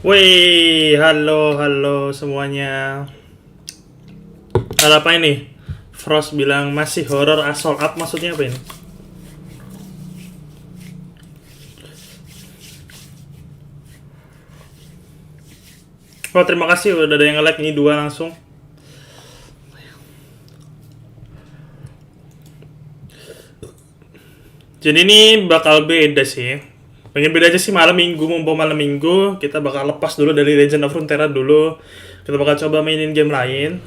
Woi, halo semuanya. Ada apa ini? Frost bilang masih horror assault up, maksudnya apa ini? Oh, terima kasih udah ada yang nge-like ini dua langsung. Jadi ini bakal beda sih. Pengen beda aja sih malam minggu, mumpung malam minggu kita bakal lepas dulu dari Legend of Runeterra dulu. Kita bakal coba mainin game lain.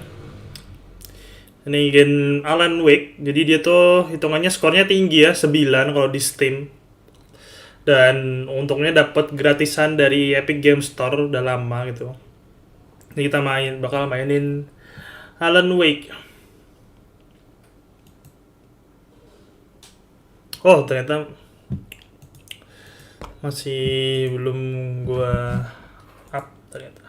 Ini game Alan Wake. Jadi dia tuh hitungannya skornya tinggi ya, 9 kalau di Steam. Dan untungnya dapat gratisan dari Epic Game Store udah lama gitu. Ini kita bakal mainin Alan Wake. Oh, ternyata masih belum gua up ternyata.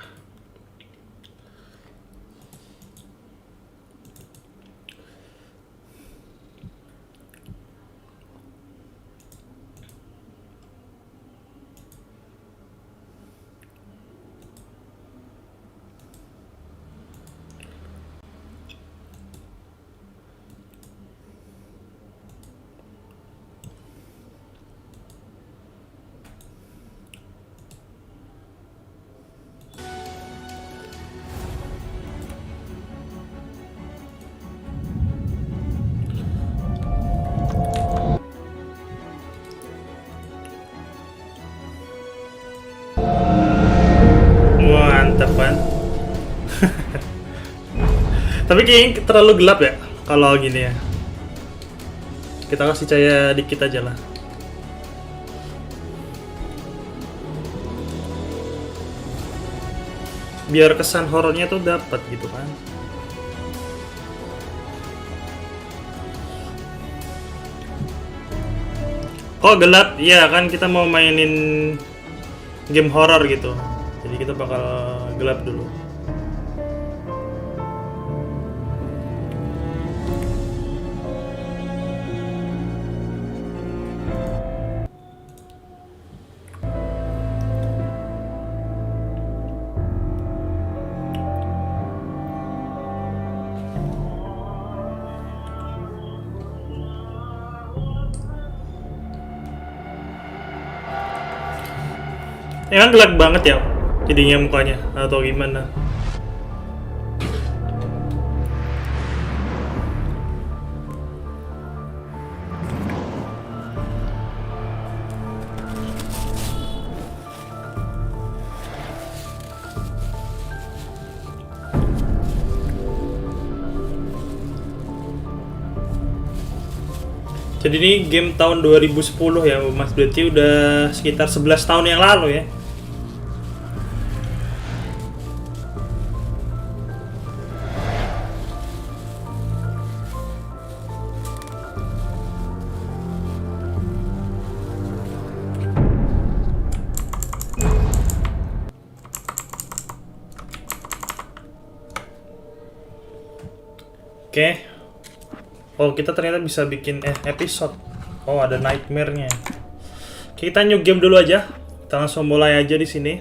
Mantap kan? Tapi kayaknya terlalu gelap ya kalau gini ya. Kita kasih cahaya dikit aja lah. Biar kesan horornya tuh dapat gitu kan. Kok gelap? Iya kan kita mau mainin game horror gitu. Jadi kita bakal gelap dulu. Ya kan gelap banget ya jadinya mukanya atau gimana. Jadi ini game tahun 2010 ya Mas, berarti udah sekitar 11 tahun yang lalu ya. Oke. Oh, kita ternyata bisa bikin episode. Oh, ada nightmare-nya. Oke, kita new game dulu aja. Kita langsung mulai aja di sini.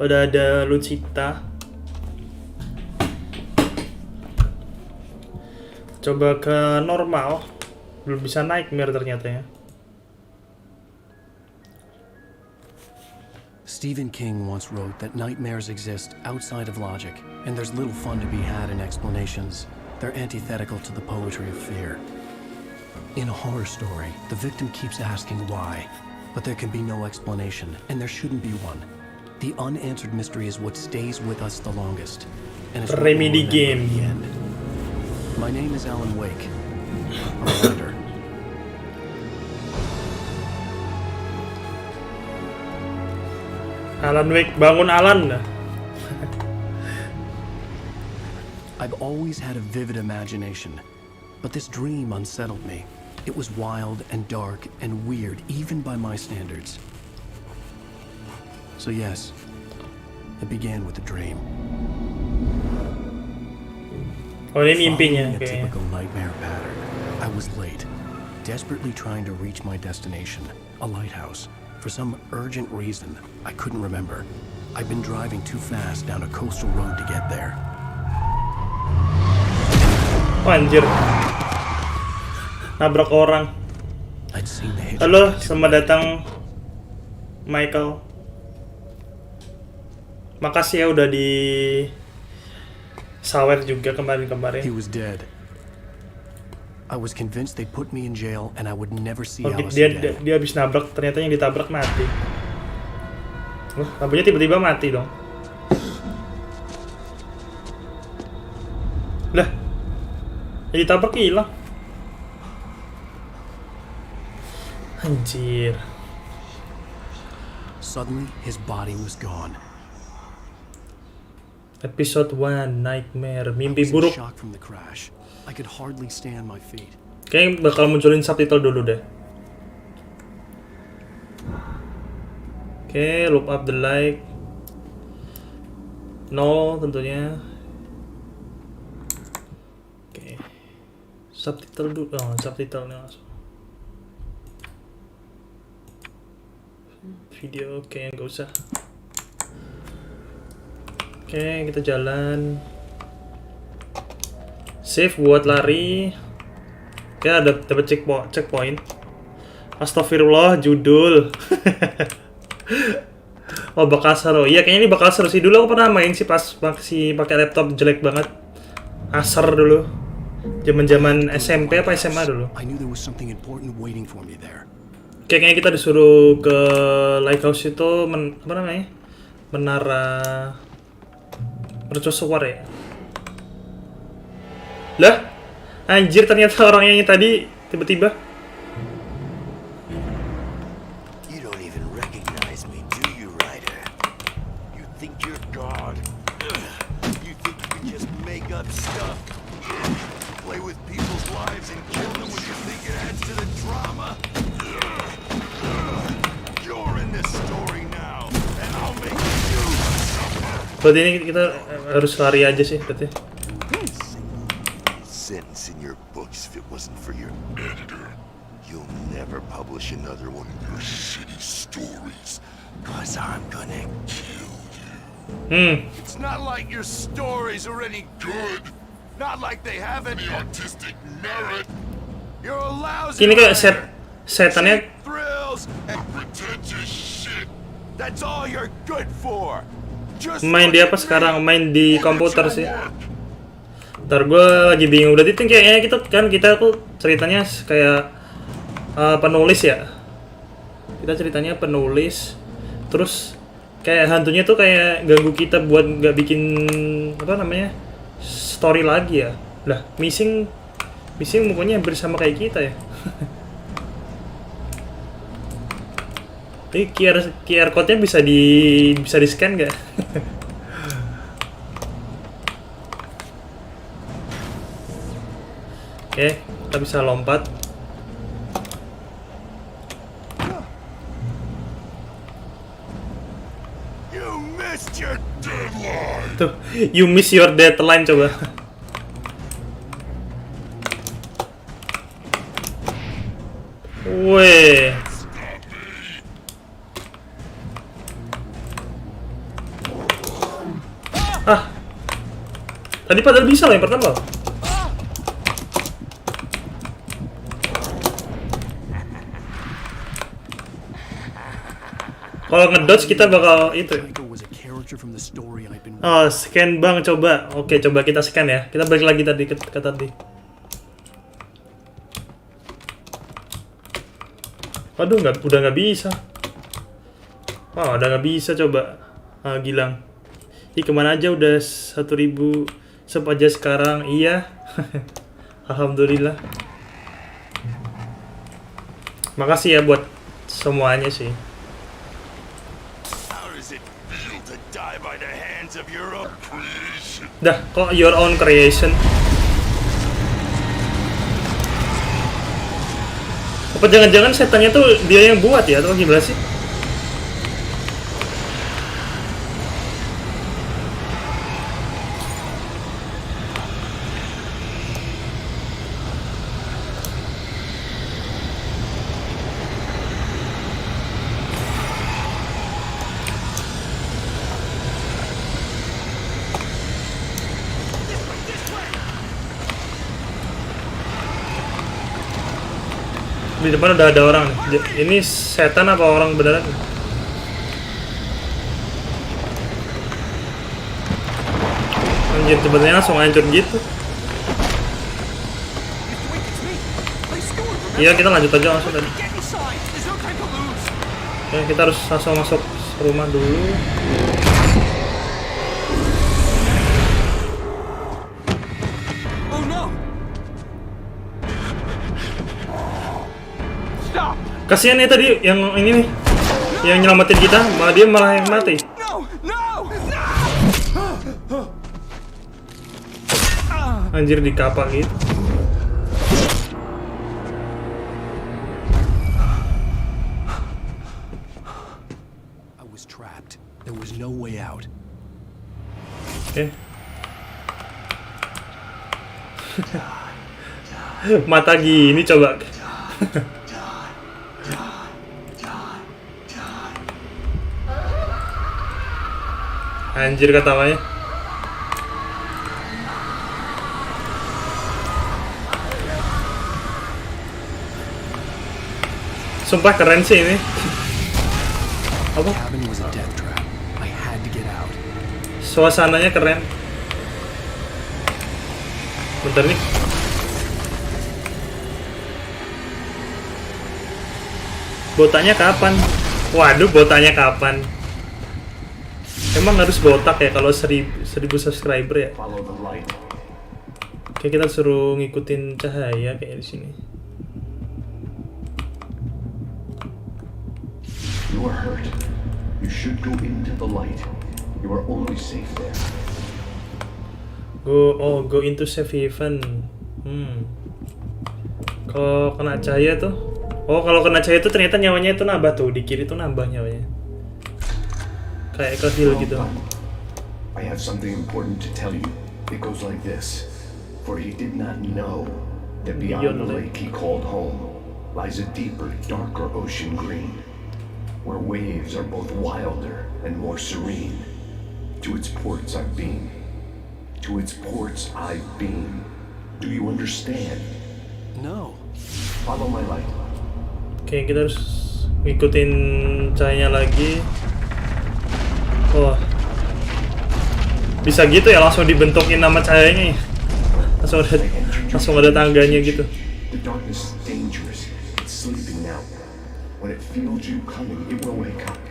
Udah ada Lucita. Coba ke normal. Belum bisa nightmare ternyata ya. Stephen King once wrote that nightmares exist outside of logic, and there's little fun to be had in explanations. They're antithetical to the poetry of fear. In a horror story, the victim keeps asking why, but there can be no explanation, and there shouldn't be one. The unanswered mystery is what stays with us the longest, and it's what we'll Remedy remember game. at the end. My name is Alan Wake. I'm a writer. Alan Wake, bangun Alan. I've always had a vivid imagination, but this dream unsettled me. It was wild and dark and weird, even by my standards. So yes, it began with a dream. Oh, ini mimpinya Following a kayaknya. typical nightmare pattern, I was late, desperately trying to reach my destination, a lighthouse. For some urgent reason, I couldn't remember. I'd been driving too fast down a coastal road to get there. Oh, anjir. Nabrak orang. I'd seen the Halo, hitchhiker. selamat datang Michael. Makasih ya udah di sawer juga He kemarin-kemarin. was dead. I was convinced they'd put me in jail and I would never see Oke, Alice dia again. dia habis nabrak, ternyata yang ditabrak mati. Wah, lampunya tiba-tiba mati dong. Lah, yang ditabrak hilang. Anjir. Suddenly, his body was gone. Episode 1, Nightmare, I mimpi was in buruk. shock from the crash. I could hardly stand my feet. Kayaknya bakal munculin subtitle dulu deh. Oke, loop up the light. No, tentunya. Oke. Subtitle dulu. Oh, subtitlenya langsung. Video, oke, nggak usah. Oke, kita jalan. Save buat lari. Oke, ada dapat checkpoint. Astagfirullah, judul. Oh, bakal seru. Iya, kayaknya ini bakal seru sih. Dulu aku pernah main sih pas masih pakai laptop jelek banget. Acer dulu. Zaman-zaman SMP apa SMA dulu. I knew there was something important waiting for me there. Kayaknya kita disuruh ke lighthouse itu apa namanya? Menara mercusuar ya. Lah, anjir ternyata orang yang tadi tiba-tiba. You don't even recognize me, do you, Ryder? You think you're God? You think you can just make up stuff? Play with people's lives and kill them when you think it adds to the drama? You're in this story now, and I'll make you suffer. Berarti ini kita harus lari aja sih berarti. Sentence in your books if it wasn't for your editor. You'll never publish another one of your shitty stories, 'cause I'm gonna kill you. It's not like your stories are any good. Not like they have any artistic merit. You're a lousy Ini kayak writer. setannya Cheap thrills and pretentious shit. That's all you're good for. Just main look di at apa me. sekarang? Main di Look at komputer your sih. work. Ntar gue lagi bingung. Berarti itu kayaknya kita tuh ceritanya kayak penulis ya. Kita ceritanya penulis. Terus kayak hantunya tuh kayak ganggu kita buat nggak bikin apa namanya story lagi ya. Lah, missing mukanya hampir sama kayak kita ya. Ini QR code-nya bisa di scan nggak? Oke, kita bisa lompat. You missed your deadline. Tuh, you miss your deadline coba. Weh. Ah. Tadi padahal bisa loh yang pertama. Kalau ngedodge kita bakal itu. Hitchhiker was a character from the story I'd been. Oh, scan bang coba. Oke, coba kita scan ya. Kita balik lagi tadi ke tadi. Aduh, udah nggak bisa. Oh, udah nggak bisa coba. Ah, Gilang. Ih, kemana aja udah 1000 sub aja sekarang. Iya. Alhamdulillah. Makasih ya buat semuanya sih. How does it feel to die by the hands of your own creation? Dah, kok your own creation? Apa jangan-jangan setannya tuh dia yang buat ya, atau gimana sih? Di depan udah ada orang. Ini setan apa orang beneran? Anjir, sebenarnya langsung hancur gitu. Iya, kita lanjut aja langsung tadi. Oke, kita harus langsung masuk rumah dulu. Kasihan ya tadi yang ini nih, yang nyelamatin kita, malah dia malah yang mati. Anjir, di kapal gitu. I was trapped. There was no way out. Oke. Mata gini coba. Anjir katanya. Sumpah keren sih ini. Apa? Cabin was a death trap. I had to get out. Suasananya keren. Bentar nih. Botaknya kapan? Waduh, botaknya kapan? Emang harus botak ya kalau 1000 subscriber ya? Oke, kita suruh ngikutin cahaya kayak di sini. You are hurt. You should go into the light. You are only safe there. Go into save event. Kalau kena cahaya tuh, kalau kena cahaya tuh ternyata nyawanya itu nambah tuh, di kiri tuh nambah nyawanya. Kayak ke heal gitu. I have something important to tell you. It goes like this. For he did not know that beyond the lake he called home lies a deeper, darker ocean green, where waves are both wilder and more serene. To its ports I've been. To its ports I've been. Do you understand? No. Follow my light. Oke, kita harus ngikutin cahayanya lagi. Wah, bisa gitu ya, langsung dibentukin nama cahayanya ya. Langsung ada tangganya gitu. The darkness is dangerous. It's sleeping now. When it feels you coming, it will wake up.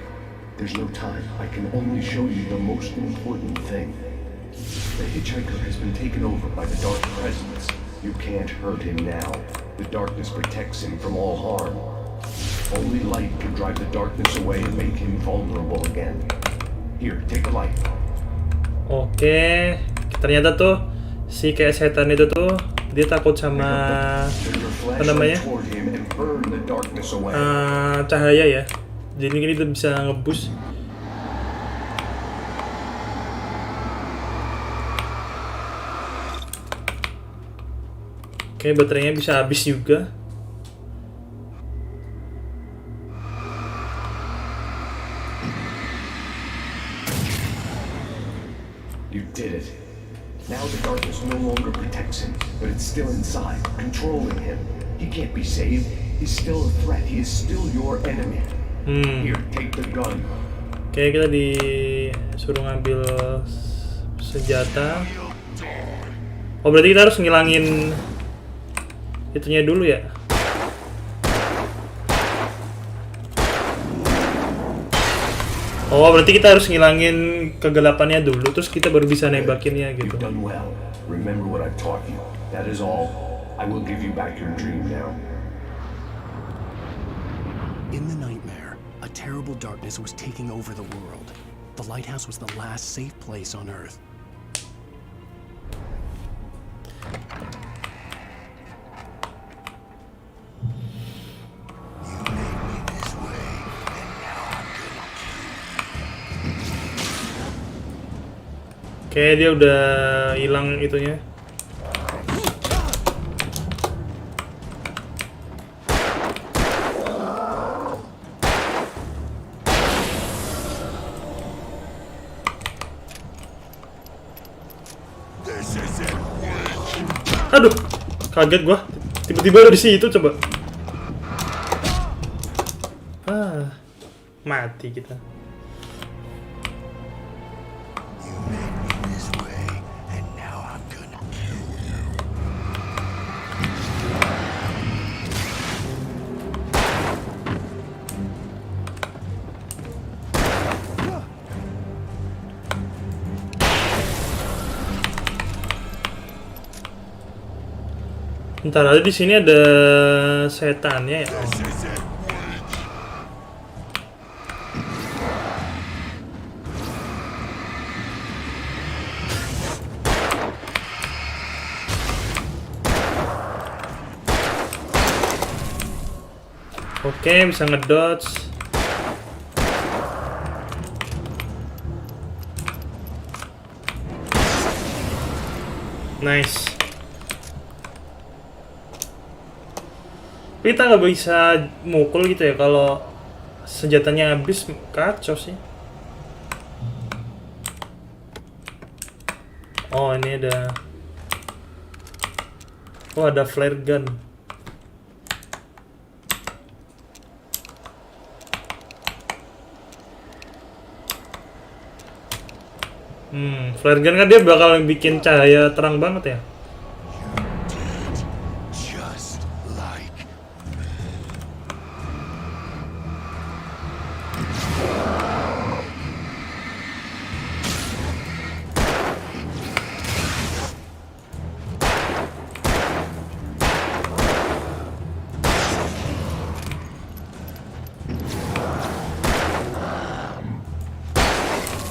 There's no time. I can only show you the most important thing. The hitchhiker has been taken over by the dark presence. You can't hurt him now. The darkness protects him from all harm. Only light can drive the darkness away and make him vulnerable again. Here, take the light. Oke, ternyata tuh si kayak setan itu tuh dia takut sama apa namanya cahaya ya. Jadi ini tuh bisa ngebus. Oke, baterainya bisa habis juga. You did it. Now the darkness no longer protects him, but it's still inside, controlling him. He can't be saved. He's still a threat. He is still your enemy. Here, take the gun. Oke, kita disuruh ngambil senjata. Oh, berarti kita harus ngilangin itunya dulu ya. Oh, berarti kita harus ngilangin kegelapannya dulu, terus kita baru bisa nembakinnya gitu. You've done well. Remember what I've taught you. That is all. I will give you back your dream now. In the nightmare, a terrible darkness was taking over the world. The lighthouse was the last safe place on Earth. Kayak dia udah hilang itunya. Aduh, kaget gua. Tiba-tiba ada di situ coba. Mati kita. You made me this way, and now I'm gonna kill you. Ntar ada di sini ada setannya ya. This is it. Oke, bisa ngedodge. Nice. Kita nggak bisa mukul gitu ya kalau senjatanya habis, kacau sih. Oh, ini ada. Oh, ada flare gun. Flare gun kan dia bakal bikin cahaya terang banget ya. Just like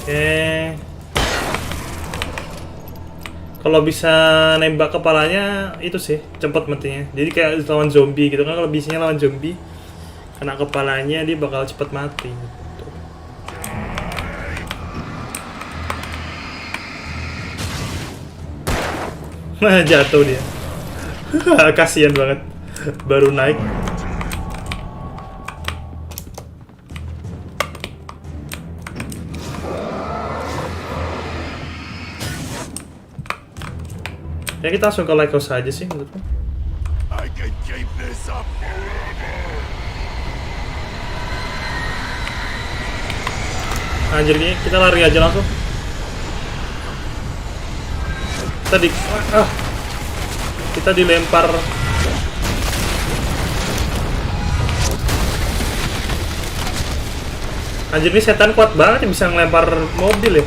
Oke. Kalau bisa nembak kepalanya itu sih cepet matinya. Jadi kayak lawan zombie gitu kan, kalau bisanya lawan zombie kena kepalanya dia bakal cepet mati gitu. Jatuh dia. Kasian banget. Baru naik. Ya kita langsung ke lighthouse aja sih menurutku. I can keep this up forever. Anjir, ini kita lari aja langsung. Kita dilempar. Anjir, ini setan kuat banget ya, bisa ngelempar mobil ya.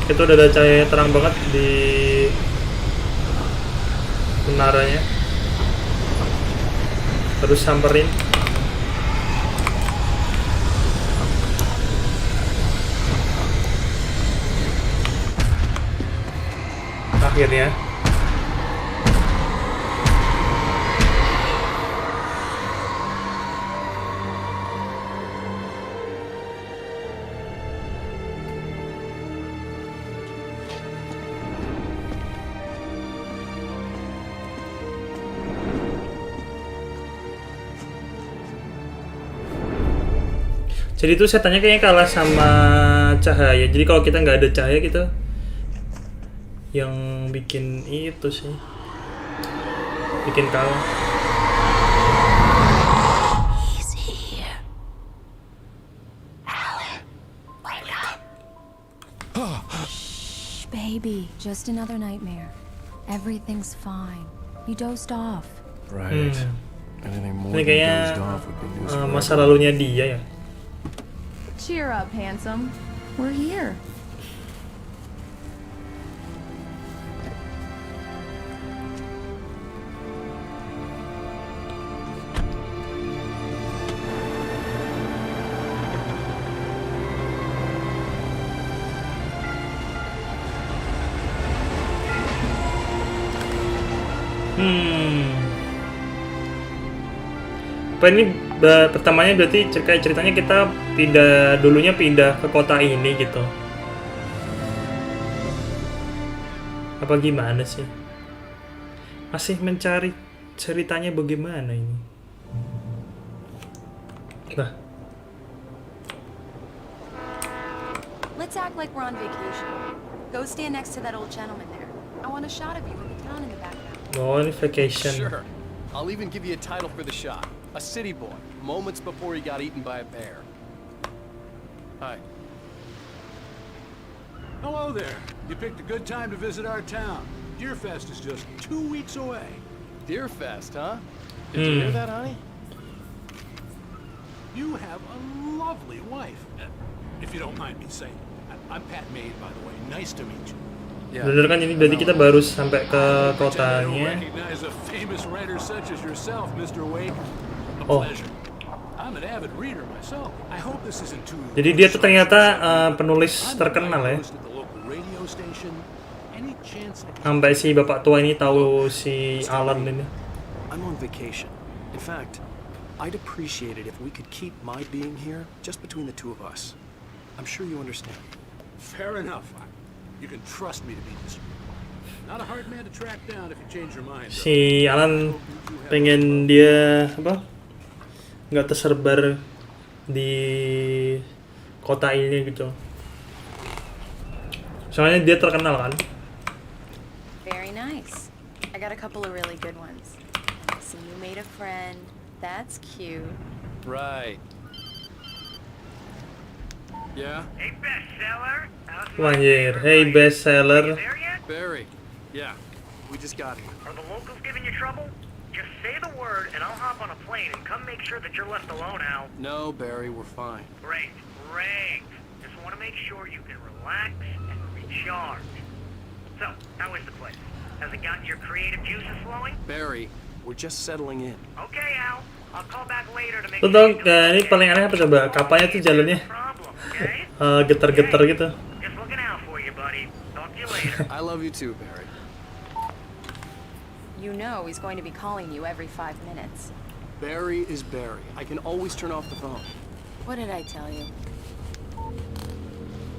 Itu udah ada cahaya terang banget di menaranya. Terus samperin. Akhirnya. Jadi itu setannya kayaknya kalah sama cahaya. Jadi kalau kita nggak ada cahaya, kita yang bikin itu sih, bikin kalah. He's here. Alan, wake up. Shh, baby, just another nightmare. Everything's fine. You dozed off. Right. Anything more Ini than kayaknya dozed off would be news forever. masa lalunya dia ya. Cheer up, handsome. We're here. Apa ini pertamanya berarti ceritanya kita pindah ke kota ini gitu. Apa gimana sih? Masih mencari ceritanya bagaimana ini? Nah, Let's act like we're on vacation. Go stand next to that old gentleman there. I want a shot of you with the town in the background. Oh, ini vacation. Sure. I'll even give you a title for the shot. A city boy, moments before he got eaten by a bear. Hi. Hello there. You picked a good time to visit our town. Deerfest is just 2 weeks away. Deerfest, huh? Did you hear that, honey? You have a lovely wife. If you don't mind me saying. I'm Pat Maid, by the way. Nice to meet you. Bener kan ini berarti kita baru sampai ke I don't kotanya. recognize a famous writer such as yourself, Mr. Wake. A Oh. pleasure. I'm an avid reader myself. I hope this isn't too. Jadi dia tuh ternyata penulis terkenal ya. Host at the local radio station. Any chance I can Sampai si bapak tua ini tahu si Alan ini. I'm on vacation. In fact, I'd appreciate it if we could keep my being here just between the two of us. I'm sure you understand. Fair enough. You can trust me to be discreet. Not a hard man to track down if you change your mind. though. Si Alan pengen dia apa? Nggak tersebar di kota ini gitu. Soalnya dia terkenal kan. Very nice. I got a couple of really good ones. So you made a friend. That's cute. Right. Yeah? Hey, bestseller. How's Anjir, hey bestseller. there yet? Barry. Yeah. We just got here. Are the locals giving you trouble? Just say the word, and I'll hop on a plane and come make sure that you're left alone, Al. No, Barry, we're fine. Great, great. Just want to make sure you can relax and recharge. So, how is the place? Has it gotten your creative juices flowing? Barry, we're just settling in. Okay, Al. I'll call back later to make Lo tau ini paling aneh apa coba? Kapalnya tuh jalannya problem, okay? getar-getar gitu. Just looking out for you, buddy. Talk to you later. I love you too, Barry. You know he's going to be calling you every 5 minutes. Barry is Barry. I can always turn off the phone. What did I tell you?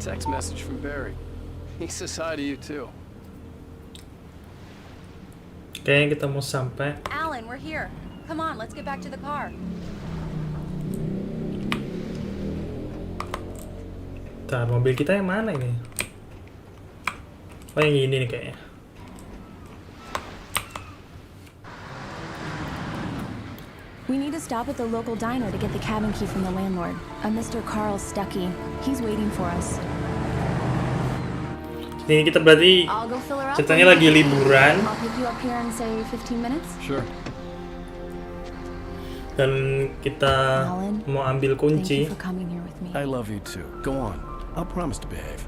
Text message from Barry. He says hi to you too. Kayaknya kita mau sampai. Alan, we're here. Come on, let's get back to the car. Bentar, mobil kita yang mana ini? Oh, yang ini nih kayaknya. We need to stop at the local diner to get the cabin key from the landlord, a Mr. Carl Stuckey. He's waiting for us. Ini kita berarti I'll go fill her up. ceritanya lagi liburan I'll pick you up here in say 15 minutes. Sure. dan kita Alan, mau ambil Thank you kunci. for coming here with me. I love you too. Go on. I'll promise to behave.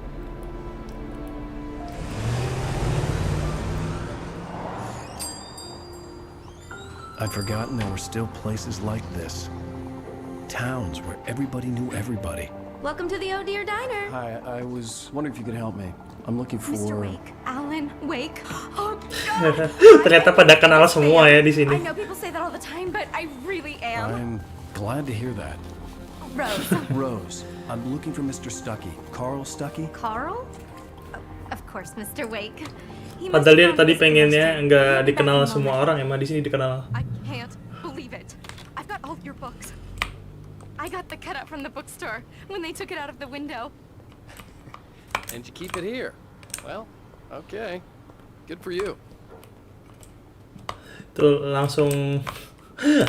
I'd forgotten there were still places like this. Towns where everybody knew everybody. Welcome to the Oh Dear Diner. Hi, I was wondering if you could help me. I'm looking for... Mr. Wake. Alan Wake. Oh, Ternyata pada kenal semua ya di sini. I know people say that all the time, but I really am. I'm glad to hear that. Rose. Rose, I'm looking for Mr. Stuckey. Carl Stuckey? Carl? Of course, Mr. Wake. He must Padahal dia have gone tadi missing pengennya yesterday. nggak We'll be back dikenal in a semua moment. orang, emang di sini dikenal. I can't believe it. I've got all of your books. I got the cutout from the bookstore when they took it out of the window. And you keep it here. Well, okay. Good for you. Tuh langsung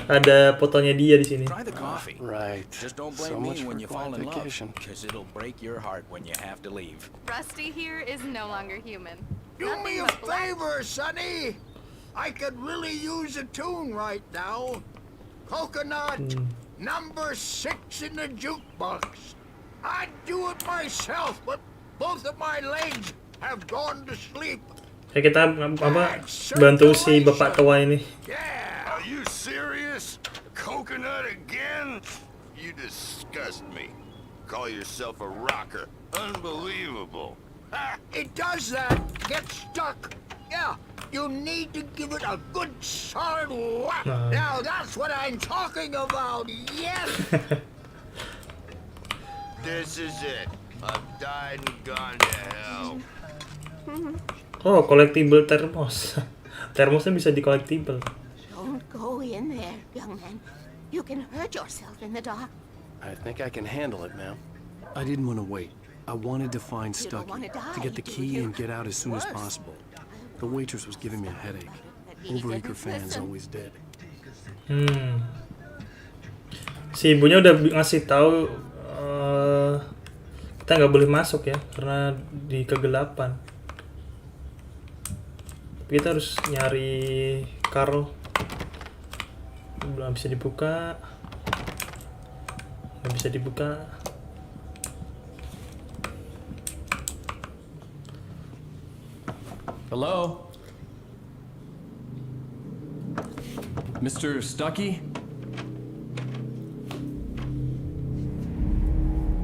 ada fotonya dia di sini. Try the coffee. Right. Just don't So blame much me when for you fall in love, vacation. because it'll break your heart when you have to leave. Rusty here is no longer human. Do Nothing me a but black- favor, Sonny. I could really use a tune right now. Coconut, number 6 in the jukebox. I'd do it myself, but both of my legs have gone to sleep. Ya kita apa bantu si bapak tua ini. Yeah. Are you serious? Coconut again? You disgust me. Call yourself a rocker. Unbelievable. Ha! It does that. Get stuck. Yeah. You need to give it a good solid whack. No. Now that's what I'm talking about. Yes. This is it. I've died and gone to hell. Oh, collectible termos. Termosnya bisa di collectible. Don't go in there, young man. You can hurt yourself in the dark. I think I can handle it, ma'am. I didn't want to wait. I wanted to find Stucky, to get the key and get out as soon as possible. The waitress was giving me a headache. Overeager fans always did. Si ibunya udah ngasih tahu kita nggak boleh masuk ya karena di kegelapan. Tapi kita harus nyari Carl. Belum bisa dibuka. Nggak bisa dibuka. Hello? Mr. Stucky?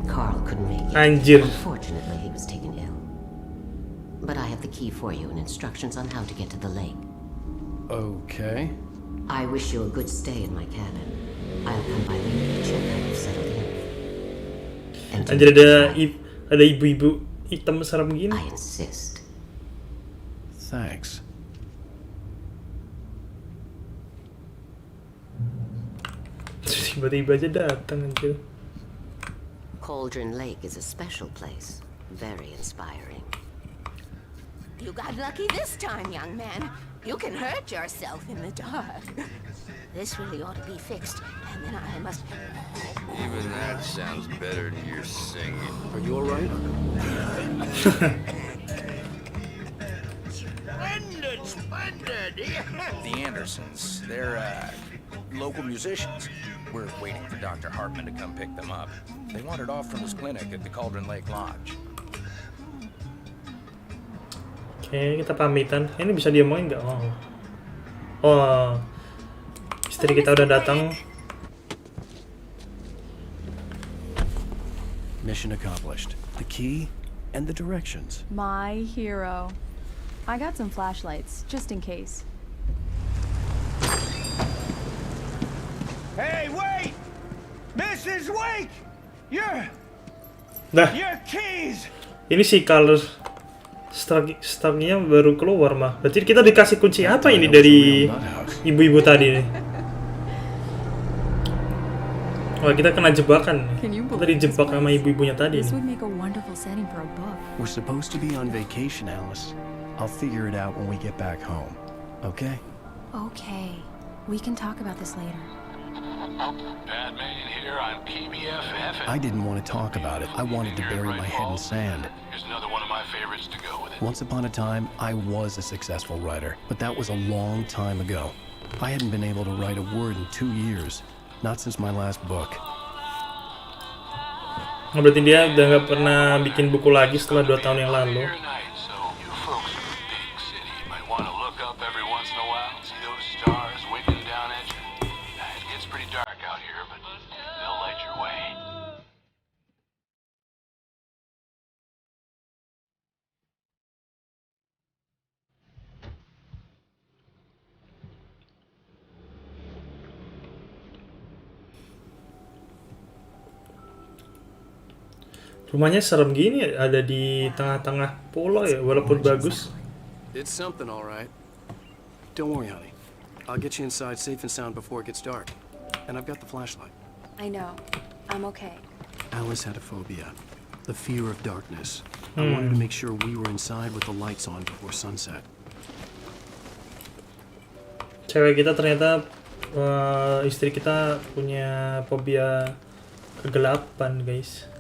Carl couldn't make it. Anjir. Unfortunately, he was taken ill. But I have the key for you and instructions on how to get to the lake. Okay. I wish you a good stay in my cabin. I'll come by later to check how you've settled in. And Anjir, ada ibu-ibu hitam serem gini. I insist. Thanks. Tiba-tiba aja datang anjir. Cauldron Lake is a special place. Very inspiring. You got lucky this time, young man. You can hurt yourself in the dark. This really ought to be fixed, and then I must... Even that sounds better than your singing. Are you alright? Splendid! The Andersons, they're, local musicians. We're waiting for Dr. Hartman to come pick them up. They wandered off from his clinic at the Cauldron Lake Lodge. Oke, kita pamitan. Ini bisa diomongin nggak? Oh, istri kita udah datang. Mission accomplished. The key and the directions. My hero. I got some flashlights, just in case. Hey, wait! Mrs. Wake! Your keys! Ini sih kalau stagnya baru keluar mah. Berarti kita dikasih kunci apa ini dari ibu-ibu tadi nih? Wah, kita kena jebakan. Kita dijebak sama ibu-ibunya tadi nih. We're supposed to be on vacation, Alice. I'll figure it out when we get back home. Okay? Okay. We can talk about this later. Batman here on PBFF. I didn't want to talk about it. I wanted to bury my head in sand. Here's another one of my favorites to go with it. Once upon a time, I was a successful writer, but that was a long time ago. I hadn't been able to write a word in 2 years, not since my last book. Berarti dia udah nggak pernah bikin buku lagi setelah 2 tahun yang lalu. Rumahnya serem gini, ada di tengah-tengah pulau ya, walaupun bagus. It's something, all right. Don't worry, honey. I'll get you inside safe and sound before it gets dark. And I've got the flashlight. I know. I'm okay. Alice had a phobia, the fear of darkness. I wanted to make sure we were inside with the lights on before sunset. Cewek kita ternyata, istri kita punya fobia kegelapan, guys.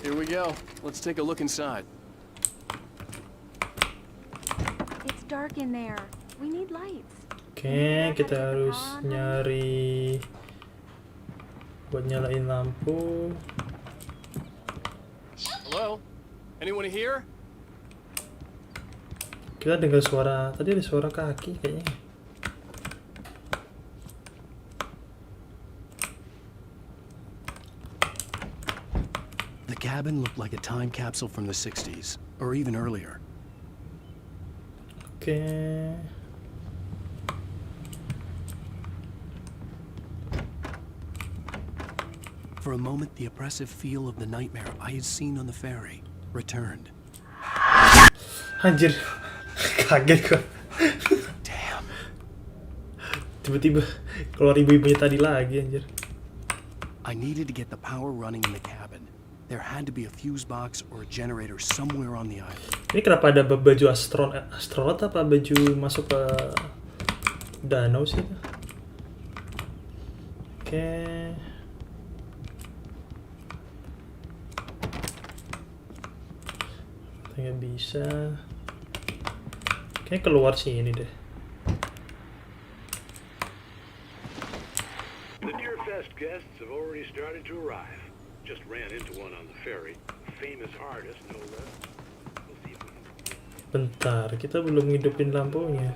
Here we go. Let's take a look inside. It's dark in there. We need lights. Oke, kita harus nyari buat nyalain lampu. Hello? Anyone here? Kita dengar suara, tadi ada suara kaki kayaknya. The cabin looked like a time capsule from the 60s, or even earlier. Oke. For a moment, the oppressive feel of the nightmare I had seen on the ferry returned. Anjir, kaget gue. Damn. Tiba-tiba keluar ibu-ibunya tadi lagi anjir. I needed to get the power running in the cabin. There had to be a fuse box or a generator somewhere on the island. Ini kenapa ada baju astronot apa baju masuk ke danau sih? Oke. Nggak bisa. Kayak keluar sih ini deh. The Deer Fest guests have already started to arrive. Just ran into one on the ferry. A famous artist, no less. We'll see if we can... Bentar, kita belum ngidupin lampunya.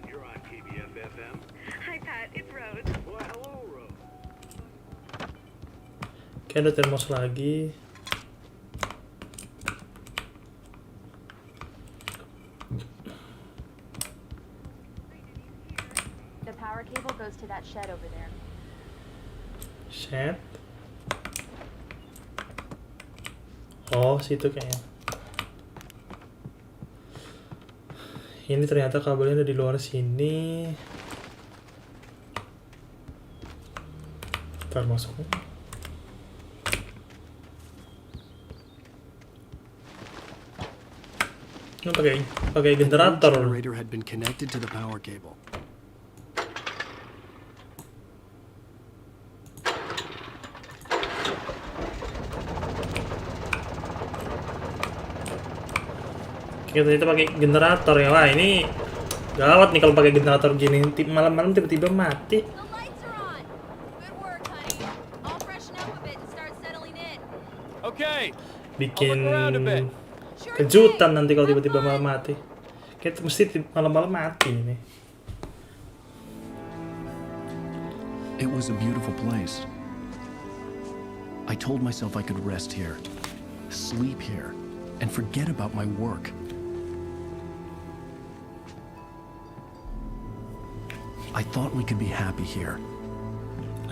You're on KBF FM. Hi, Pat. It's Rose. Well, hello, Rose. Kayak ada termos lagi. The power cable goes to that shed over there. Shed. Oh, situ kayaknya. Ini ternyata kabelnya ada di luar sini. Ntar masuk. Ini pakai generator. The generator had been connected to the power cable. Ternyata pakai generator ya. Wah, ini gawat nih kalau pakai generator gini. Malam-malam tiba-tiba mati. Bikin kejutan nanti kalau tiba-tiba malam mati. Kayak mesti malam-malam mati ini. It was a beautiful place. I told myself I could rest here, sleep here, and forget about my work. I thought we could be happy here.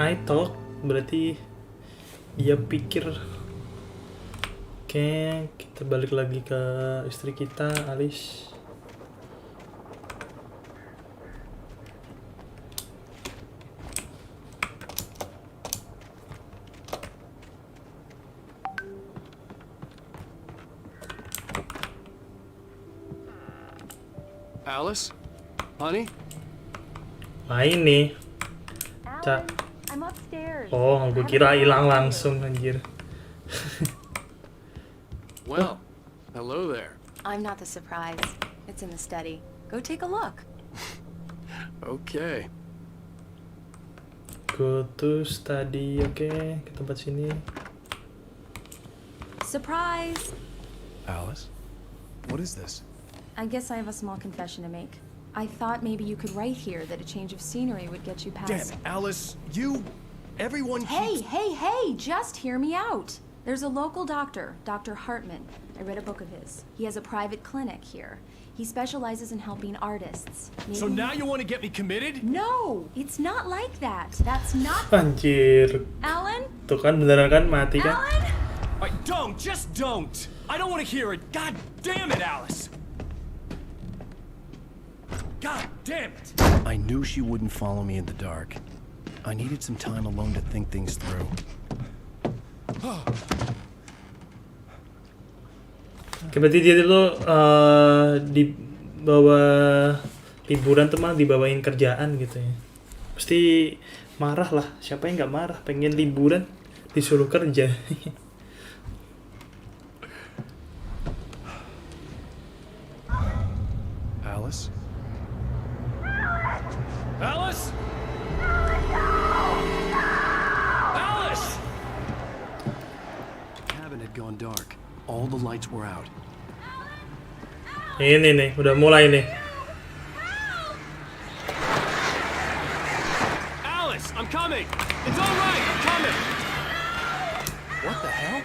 I thought berarti dia pikir. Oke, kita balik lagi ke istri kita, Alice. Alice? Honey? Main nih. Alan, I'm upstairs. Oh, gue kira hilang langsung anjir. Well, hello there. I'm not the surprise. It's in the study. Go take a look. Okay. Go to study, oke, ke tempat sini. Surprise! Alice? What is this? I guess I have a small confession to make. I thought maybe you could write here that a change of scenery would get you past... Damn, Alice, everyone Hey, just hear me out. There's a local doctor, Dr. Hartman. I read a book of his. He has a private clinic here. He specializes in helping artists. So now you want to get me committed? No, it's not like that. That's not... Anjir. Alan? Tuh kan beneran kan mati kan? Alan? Just don't. I don't want to hear it. God damn it, Alice. God damn it! I knew she wouldn't follow me in the dark. I needed some time alone to think things through. Berarti dia tuh di bawah liburan tuh malah dibawain kerjaan gitu ya. Pasti marah lah. Siapa yang nggak marah? Pengen liburan disuruh kerja. Alice? Alice? Alice! The cabin had gone dark. All the lights were out. Ini nih, udah mulai nih. Alice, I'm coming. It's all right. I'm coming. What the hell?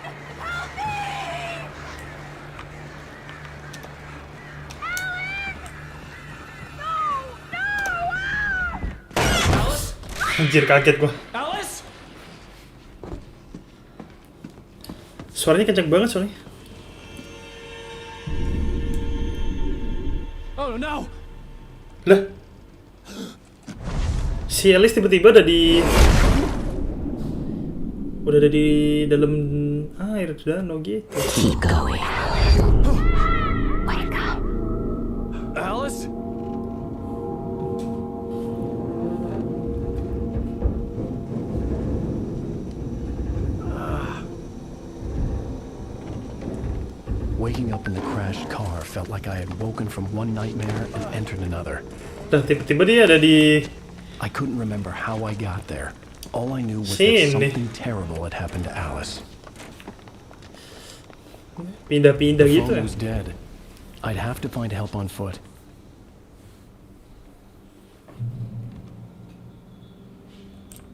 Anjir, kaget gua. Alice? Suaranya kenceng banget soalnya. Oh no! Lah, si Alice tiba-tiba ada di dalam air danau gitu. Keep going. Wake up. Alice? Waking up in the crashed car felt like I had woken from one nightmare and entered another. Lah, tiba-tiba dia ada di I couldn't remember how I got there. All I knew was that sini. something terrible had happened to Alice. Pindah-pindah The gitu phone ya. was dead. I'd have to find help on foot.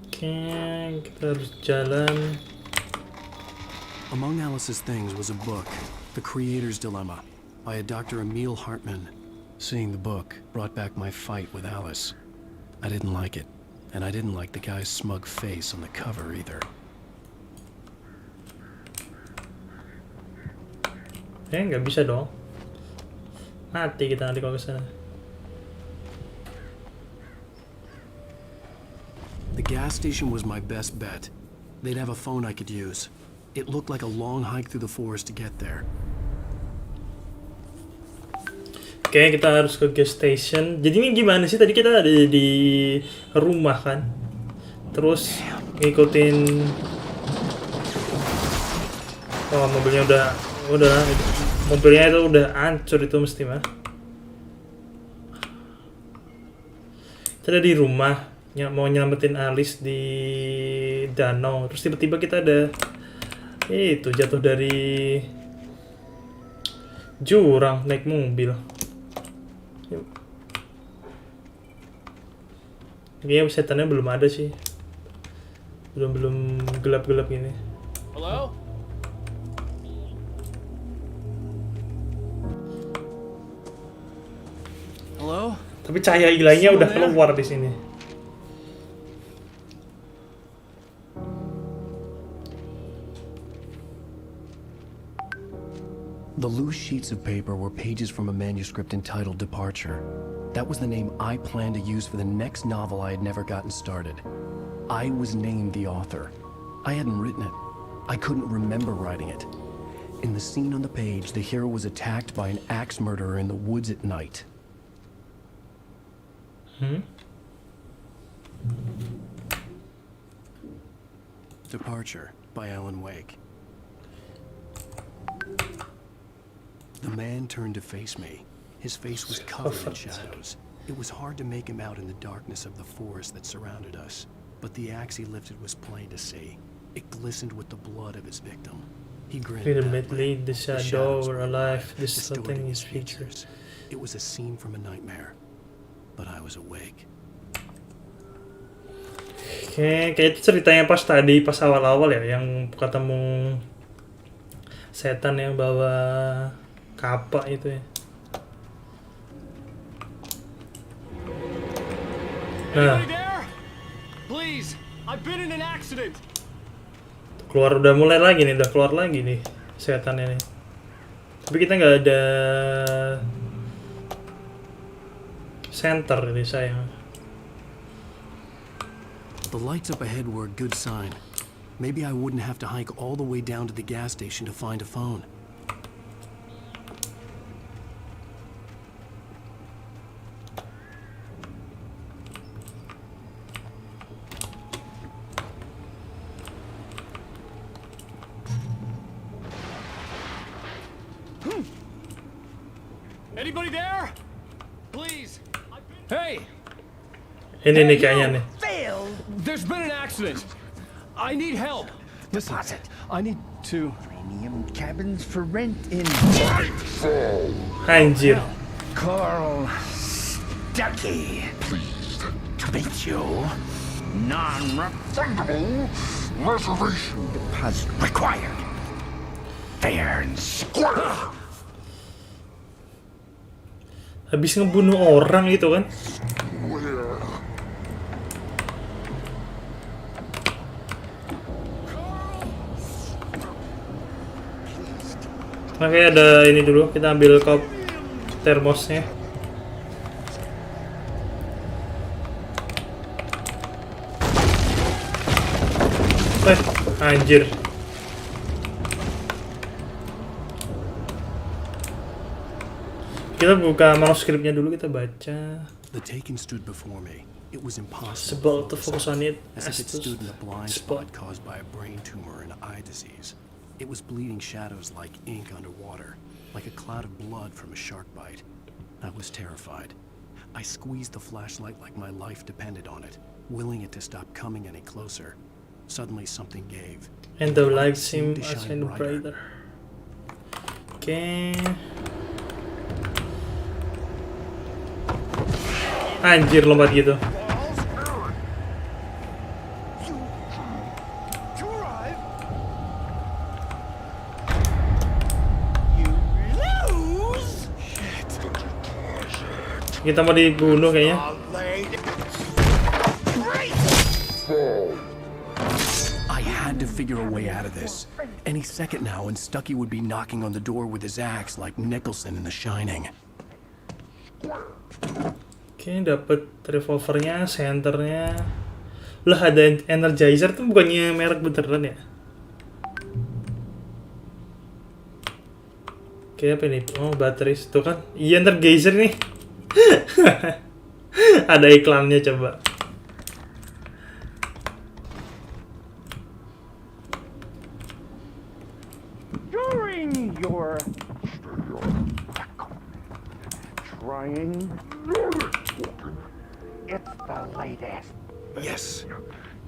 Oke, kita harus jalan. Among Alice's things was a book, The Creator's Dilemma, by a Dr. Emil Hartmann. Seeing the book brought back my fight with Alice. I didn't like it, and I didn't like the guy's smug face on the cover either. Nggak bisa dong. Mati kita nanti kalau kesana. The gas station was my best bet. They'd have a phone I could use. It looked like a long hike through the forest to get there. Oke, kita harus ke gas station. Jadi ini gimana sih? Tadi kita ada di rumah kan? Terus ngikutin. Oh, mobilnya udah mobilnya itu udah hancur itu mesti mah. Kita ada di rumah mau nyelamatin Alice di danau. Terus tiba-tiba kita ada itu jatuh dari jurang naik mobil. Kayaknya setannya belum ada sih. Belum gelap-gelap gini. Hello? Hello? Tapi cahaya ilahnya udah keluar di sini. The loose sheets of paper were pages from a manuscript entitled Departure. That was the name I planned to use for the next novel I had never gotten started. I was named the author. I hadn't written it. I couldn't remember writing it. In the scene on the page, the hero was attacked by an axe murderer in the woods at night. Departure by Alan Wake. The man turned to face me. His face was covered in shadows. It was hard to make him out in the darkness of the forest that surrounded us, but the axe he lifted was plain to see. It glistened with the blood of his victim. He grinned Admittedly, the shadows shadow were were alive, distorting distorting his features. It was a scene from a nightmare, but I was awake. Kayak itu ceritanya pas tadi, pas awal-awal ya, yang ketemu setan yang bawa kapak itu ya. Nah, Please, I've been in an accident. udah mulai lagi nih, udah keluar lagi nih setannya nih. Tapi kita nggak ada center ini sayang. The lights up ahead were a good sign. Maybe I wouldn't have to hike all the way down to the gas station to find a phone. Anybody there? Please. Hey! Ini nih kayaknya nih. There's been an accident. I need help. Listen, I need to... Premium cabins for rent in... Anjir. Carl Stuckey. Pleased to meet you. Non-refundable reservation deposit required. Fair and square. Habis ngebunuh orang gitu kan. Oke, ada ini dulu, kita ambil kop termosnya. Anjir. Kita buka manuskripnya dulu, kita baca. The taken stood before me. It was impossible Sebel to focus on it as if it stood in a blind spot caused by a brain tumor and eye disease. It was bleeding shadows like ink underwater, like a cloud of blood from a shark bite. I was terrified. I squeezed the flashlight like my life depended on it, willing it to stop coming any closer. Suddenly something gave. And the light seemed to shine brighter. Oke. Anjir, lompat gitu. Kita mau dibunuh kayaknya. I had to figure a way out of this. Any second now and Stucky would be knocking on the door with his axe like Nicholson in The Shining. Oke, dapet revolvernya, senternya. Lah, ada energizer tuh bukannya merek beneran ya? Oke, apa ini? Oh, baterai itu kan. Iya, energizer nih. Ada iklannya, coba. During your trying, it's the latest. Yes.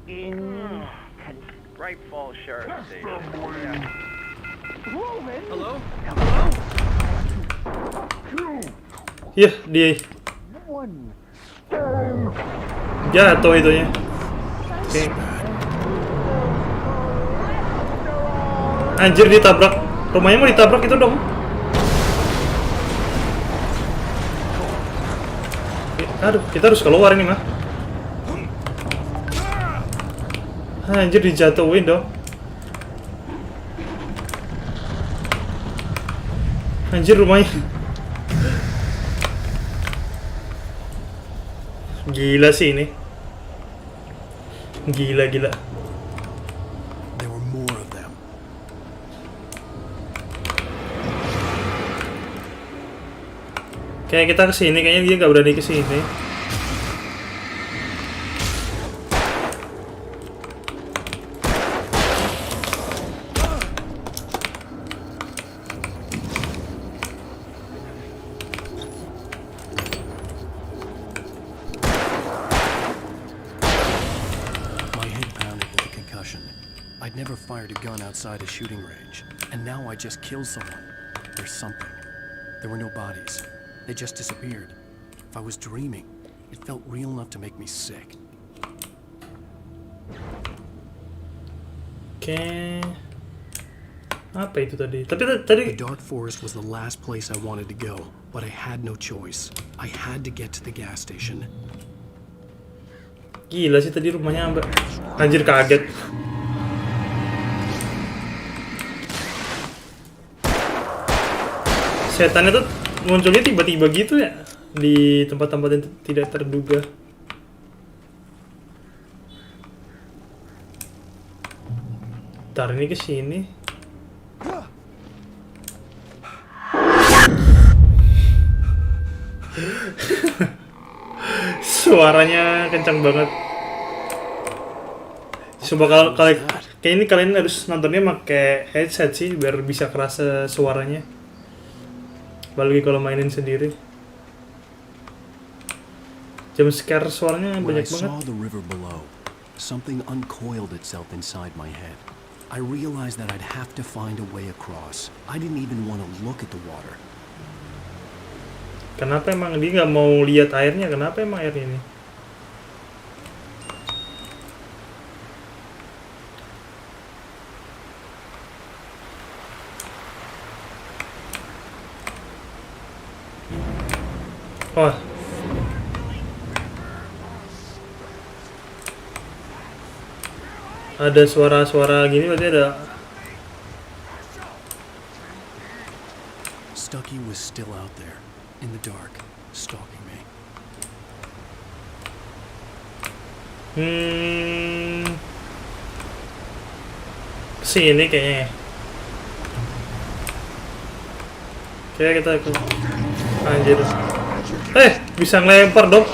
In Right fall sheriff station. Hello? Iya, dia jatuh itunya. Oke. Anjir, ditabrak. Rumahnya mau ditabrak itu dong. Aduh, kita harus keluar ini mah. Anjir, dijatuhin dong. Anjir, rumahnya. Gila sih ini. Gila. There were more of them. Kayak kita kesini, kayaknya dia nggak berani kesini. I'd never fired a gun outside a shooting range, and now I just killed someone. There's something. There were no bodies. They just disappeared. If I was dreaming, it felt real enough to make me sick. Oke. Apa itu tadi? Tadi The dark forest was the last place I wanted to go, but I had no choice. I had to get to the gas station. Gila sih tadi rumahnya, Mbak. Anjir, kaget. Setan itu munculnya tiba-tiba gitu ya, di tempat-tempat yang tidak terduga. Ntar ini kesini. Suaranya kencang banget. Coba kalau kayak ini kalian harus nontonnya pakai headset sih biar bisa kerasa suaranya. Apalagi kalau mainin sendiri. Jump scare suaranya banyak banget. When I saw the river below, something uncoiled itself inside my head. I realized that I'd have to find a way across. I didn't even want to look at the water. Kenapa emang dia nggak mau lihat airnya? Kenapa emang airnya ini? Wah. Ada suara-suara gini berarti ada. Stucky was still out there, in the dark, stalking me. Sini kayaknya ya. Oke, kita ke... Anjir. Bisa ngelempar dong.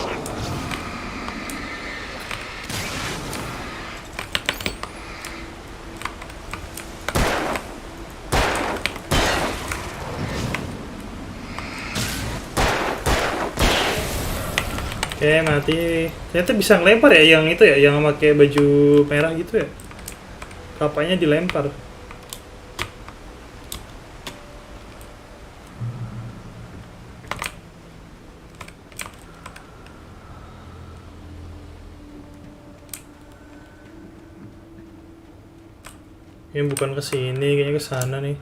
Oke, mati. Ternyata bisa ngelempar ya yang itu ya, yang pakai baju merah gitu ya. Kapanya dilempar. Ini bukan ke sini, kayaknya ke sana nih.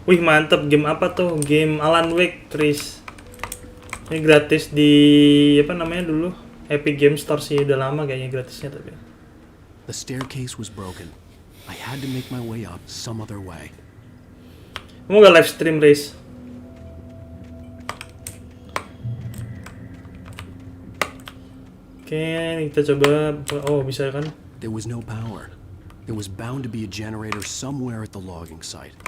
Wih, mantep. Game apa tuh? Game Alan Wake, Tris. Ini gratis di apa namanya dulu? Epic Game Store sih, udah lama kayaknya gratisnya tapi. The staircase was broken. I had to make my way up some other way. Kamu gak live stream, Riz? Oke, kita coba. Oh, bisa kan? There was no power. There was bound to be a generator somewhere at the logging site.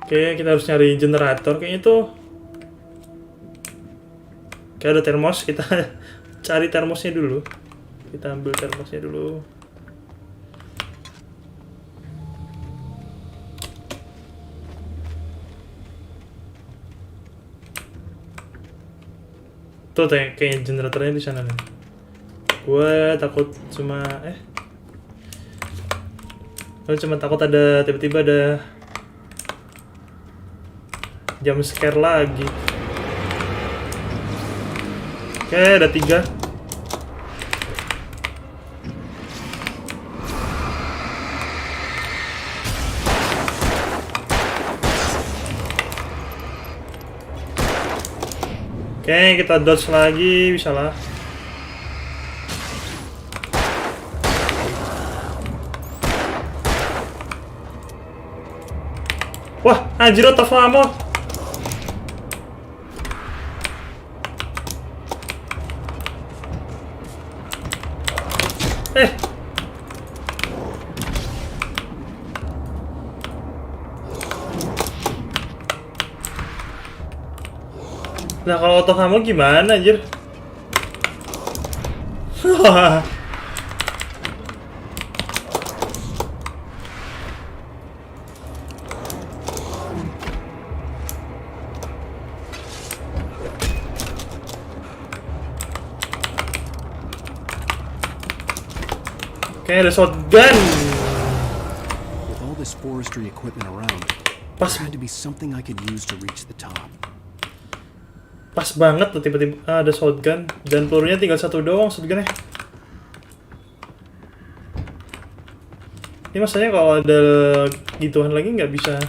Oke, kita harus nyari generator kayaknya tuh. Kayak ada termos, kita cari termosnya dulu. Kita ambil termosnya dulu. Tuh kayaknya generatornya di sana nih. Gue takut cuma gue cuma takut ada tiba-tiba ada jump scare lagi. Oke, ada 3. Oke, kita dodge lagi, bisa lah. Wah, anjir, out of ammo. Nah, kalau auto kamu gimana, anjir? Oke, ada shotgun. With all this forestry equipment around, there had to be something I could use to reach the top. Pas banget tuh tiba-tiba ada shotgun dan pelurunya tinggal 1 doang shotgunnya. Ini maksudnya kalau ada gituan lagi nggak bisa.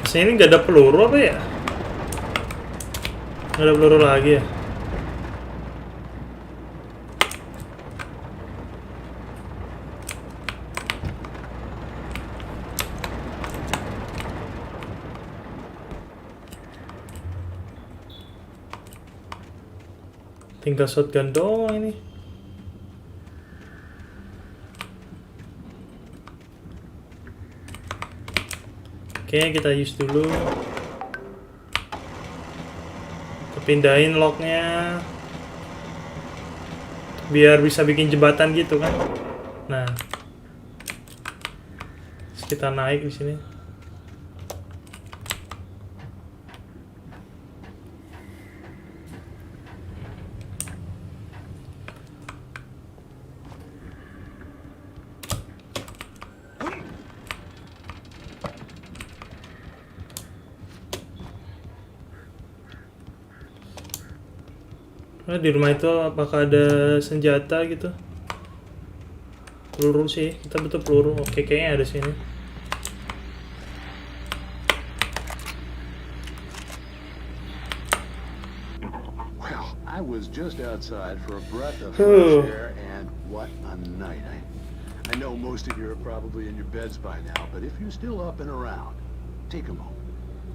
Maksudnya ini nggak ada peluru apa ya? Nggak ada peluru lagi ya? Tinggal shotgun doang ini. Oke, kita use dulu. Pindahin locknya biar bisa bikin jembatan gitu kan. Nah, terus kita naik di sini. Nah, di rumah itu apakah ada senjata gitu? Peluru sih, kita butuh peluru. Oke, kayaknya ada sini. Well, I was just outside for a breath of fresh air, and what a night. I know most of you are probably in your beds by now, but if you're still up and around, take a moment.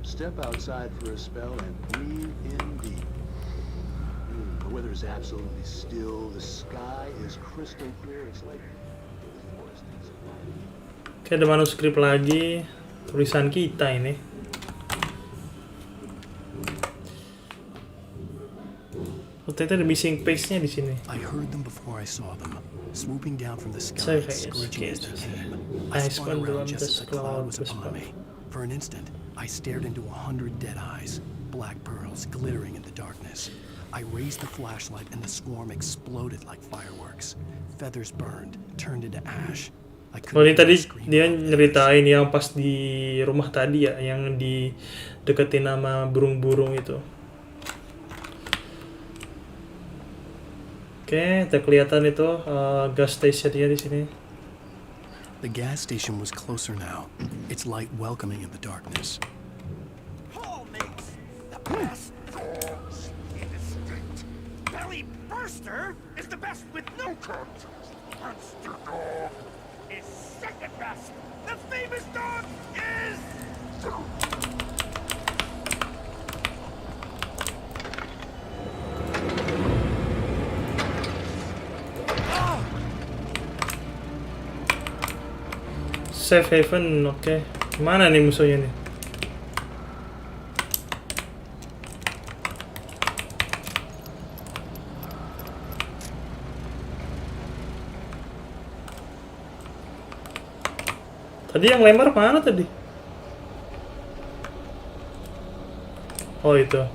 Step outside for a spell and breathe in deep. The weather is absolutely still. The sky is crystal clear. It's like the forest is alive. Oke, ada manuskrip lagi. Tulisan kita ini. Oh, ternyata ada missing page-nya di sini. I heard them before I saw them, swooping down from the sky, screeching as they came. I spun around just as the cloud was upon me. For an instant, I stared into 100 dead eyes, black pearls glittering in the darkness. I raised the flashlight and the swarm exploded like fireworks. Feathers burned, turned into ash. Oh, ini tadi dia nyeritain yang pas di rumah tadi ya, yang di deketin nama burung-burung itu. Oke, kelihatan itu gas station-nya di sini. The gas station was closer now, its light welcoming in the darkness. Paul makes the best dogs. Indistinct. Belly Burster is the best with no contest. Monster Dog is second best. The famous dog is... Safe haven, oke. Mana nih musuhnya nih? Tadi yang lempar mana tadi? Oh, itu.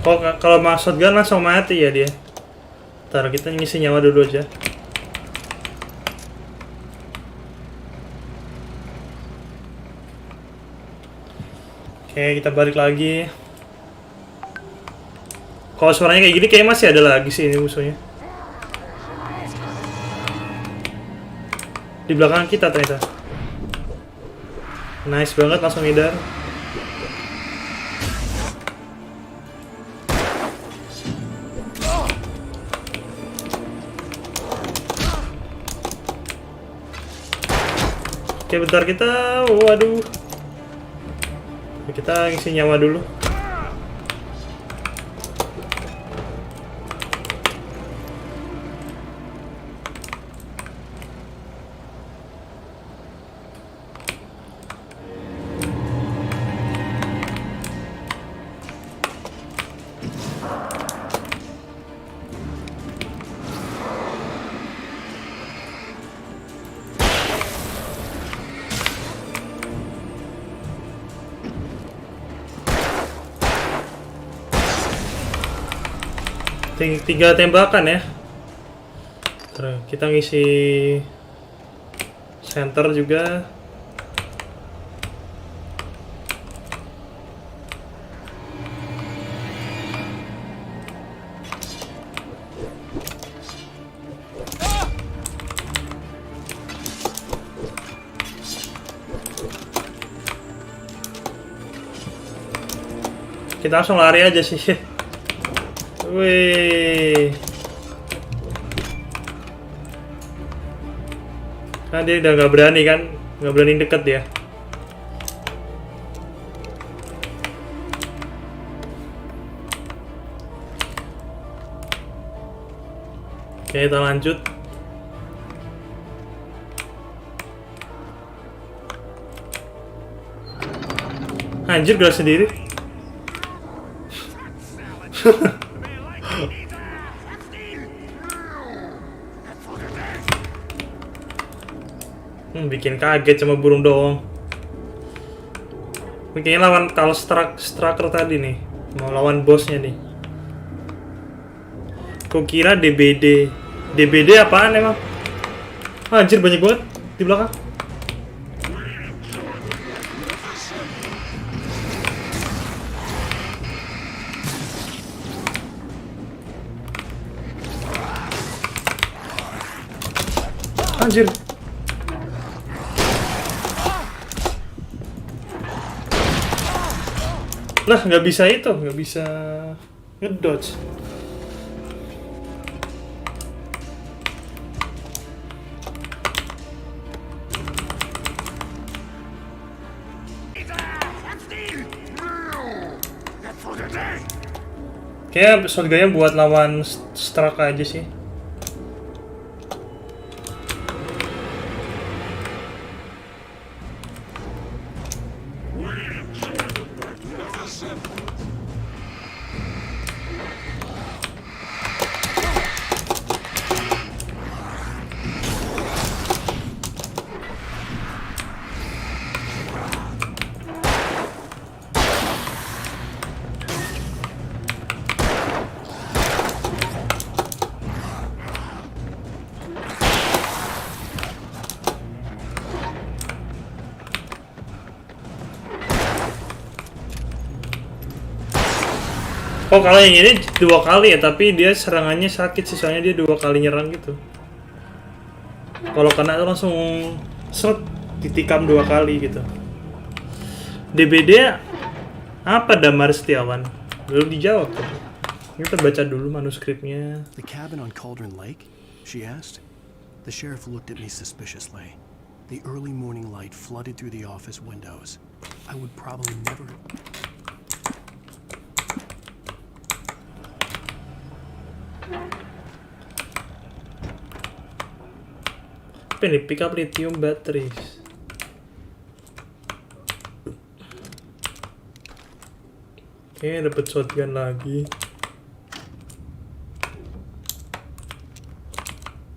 Oh, kalau masuk shotgun langsung mati ya dia. Ntar kita ngisi nyawa dulu aja. Oke, kita balik lagi. Kalau suaranya kayak gini kayak masih ada lagi sih ini musuhnya. Di belakang kita ternyata. Nice banget, langsung ngidar. Oke, bentar kita, waduh, kita ngisi nyawa dulu. Tinggal tembakan ya. Terus kita ngisi center juga. Kita langsung lari aja sih. Wih, kan dia udah nggak berani kan, nggak berani deket dia. Oke, kita lanjut. Anjir, gerak sendiri. Bikin kaget sama burung doang. Kayaknya lawan kalau striker tadi nih, mau lawan bosnya nih. Kukira DBD apaan emang? Anjir, banyak banget di belakang. Anjir. Lah, nggak bisa itu, nggak bisa ngedodge. Kayaknya shotgunnya buat lawan struck aja sih. Oh, kalau yang ini 2 kali ya, tapi dia serangannya sakit sih, soalnya dia 2 kali nyerang gitu. Kalau kena itu langsung seret, ditikam 2 kali gitu. DBD apa Damar Setiawan? Belum dijawab tuh. Kita baca dulu manuskripnya. The cabin on Cauldron Lake? She asked. The sheriff looked at me suspiciously. The early morning light flooded through the office windows. I would probably never... Apa ini? Pick up lithium batteries. Oke, dapet shotgun lagi.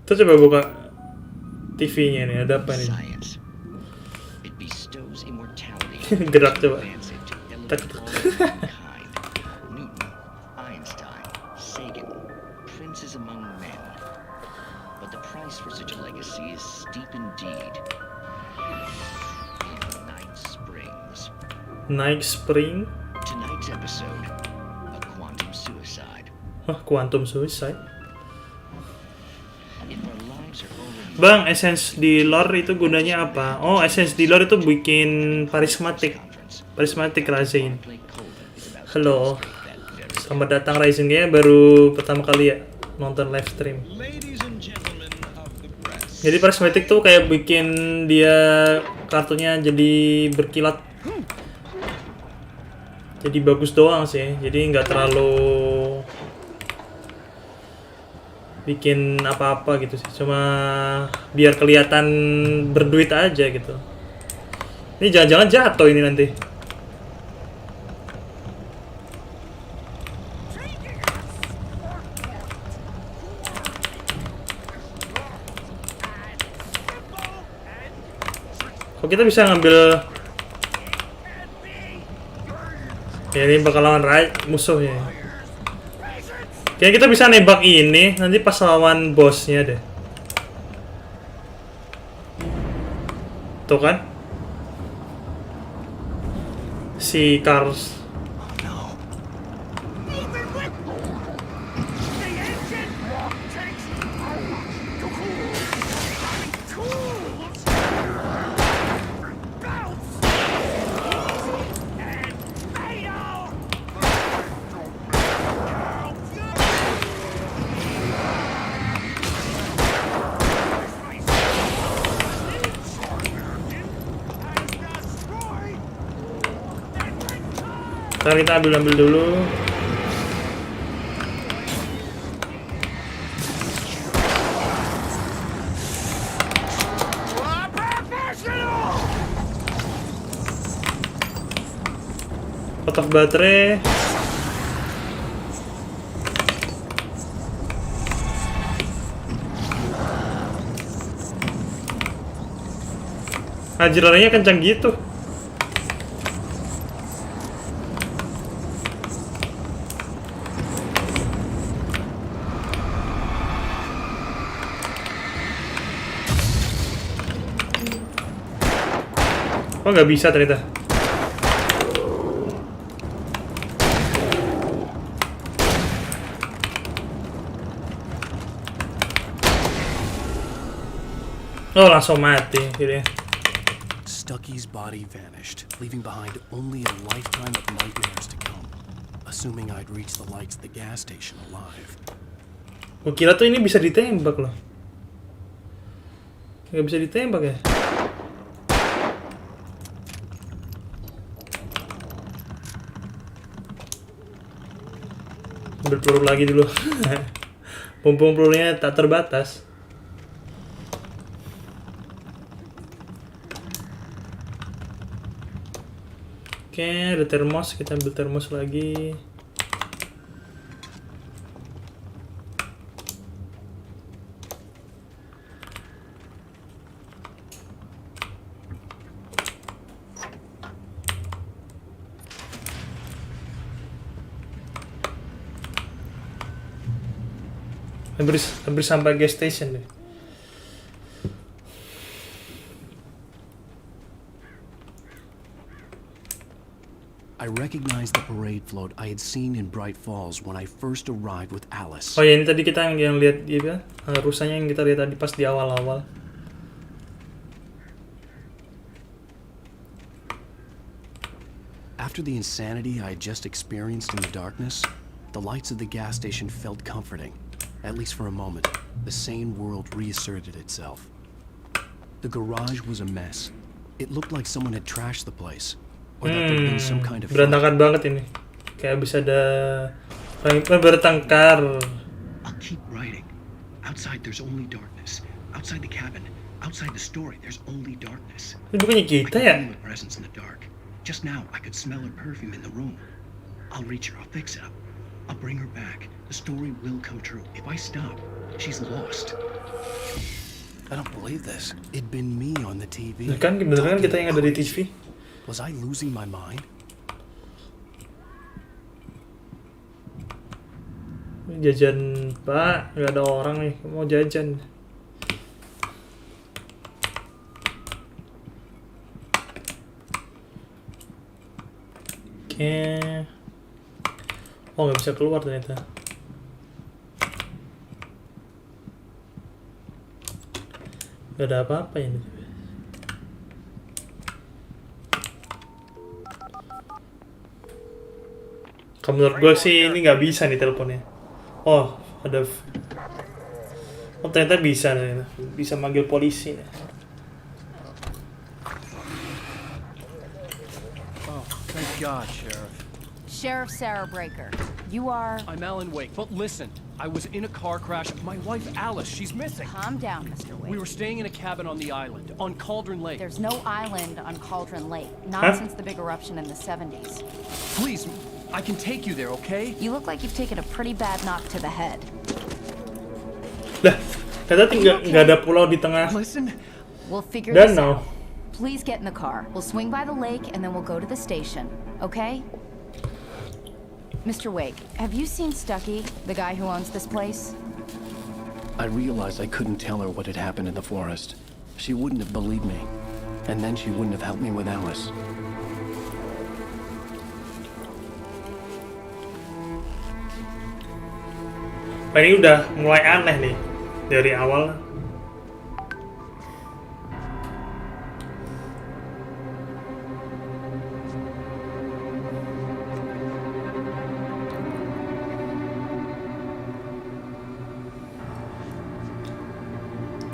Kita coba buka TV-nya nih, ada apa nih? Gerak coba. Tak. Night Spring. Tonight's episode, a quantum suicide. Hah, quantum suicide? Bang, essence di lore itu gunanya apa? Oh, essence di lore itu bikin prismatic resin. Halo, selamat datang Rising ya, baru pertama kali ya nonton live stream. Jadi prismatic tuh kayak bikin dia kartunya jadi berkilat. Jadi bagus doang sih, jadi nggak terlalu bikin apa-apa gitu sih, cuma biar kelihatan berduit aja gitu. Ini jangan-jangan jatuh ini nanti. Kok kita bisa ngambil? Ya, ini bakal lawan musuhnya. Kayaknya kita bisa nembak ini nanti pas lawan bosnya deh. Tuh kan? Si Cars. Ntar kita ambil dulu. Kotak baterai. Anjir, larinya kencang gitu. Oh, nggak bisa ternyata. Oh, langsung mati gitu ya. Stucky's body vanished, leaving behind only a lifetime of nightmares to come. Assuming I'd reach the lights at the gas station alive. Gue kira tuh ini bisa ditembak loh. Nggak bisa ditembak ya? Ambil peluru lagi dulu. Mumpung pelurunya tak terbatas. Oke, ada termos. Kita ambil termos lagi. Hampir sampai gas station deh. I recognized the parade float I had seen in Bright Falls when I first arrived with Alice. Oh ya, ini tadi kita yang lihat dia rusanya yang kita lihat tadi pas di awal-awal. After the insanity I had just experienced in the darkness, the lights of the gas station felt comforting. At least for a moment, the sane world reasserted itself. The garage was a mess. It looked like someone had trashed the place. Or that there'd been some kind of berantakan banget ini. Kayak bisa ada bertengkar. I'll keep writing. Outside there's only darkness. Outside the cabin, outside the story, there's only darkness. Ini bukannya kita ya? I could feel a presence in the dark. Just now, I could smell her perfume in the room. I'll reach her. I'll fix it up. I'll bring her back. The story will come true. If I stop, she's lost. I don't believe this. It'd been me on the TV. Beneran kita yang ada di TV. Was I losing my mind? Jajan, Pak. Nggak ada orang nih. Mau jajan. Oke. Oh, nggak bisa keluar ternyata. Nggak ada apa-apa ini. Kalau menurut gue sih ini nggak bisa nih teleponnya. Oh, ada. Oh, ternyata bisa nih. Bisa manggil polisi nih. Oh, thank God, Sheriff. Sheriff Sarah Breaker. You are... I'm Alan Wake, but listen. I was in a car crash. My wife, Alice, she's missing. Calm down, Mr. Wake. We were staying in a cabin on the island, on Cauldron Lake. There's no island on Cauldron Lake. Not since the big eruption in the 70s. Please, I can take you there, okay? You look like you've taken a pretty bad knock to the head. Lah, ternyata nggak ada pulau di tengah. Listen. We'll figure this Danau. out. Please get in the car. We'll swing by the lake and then we'll go to the station. Okay? Mr. Wake, have you seen Stucky, the guy who owns this place? I realized I couldn't tell her what had happened in the forest. She wouldn't have believed me. And then she wouldn't have helped me with Alice. Ini udah mulai aneh nih dari awal.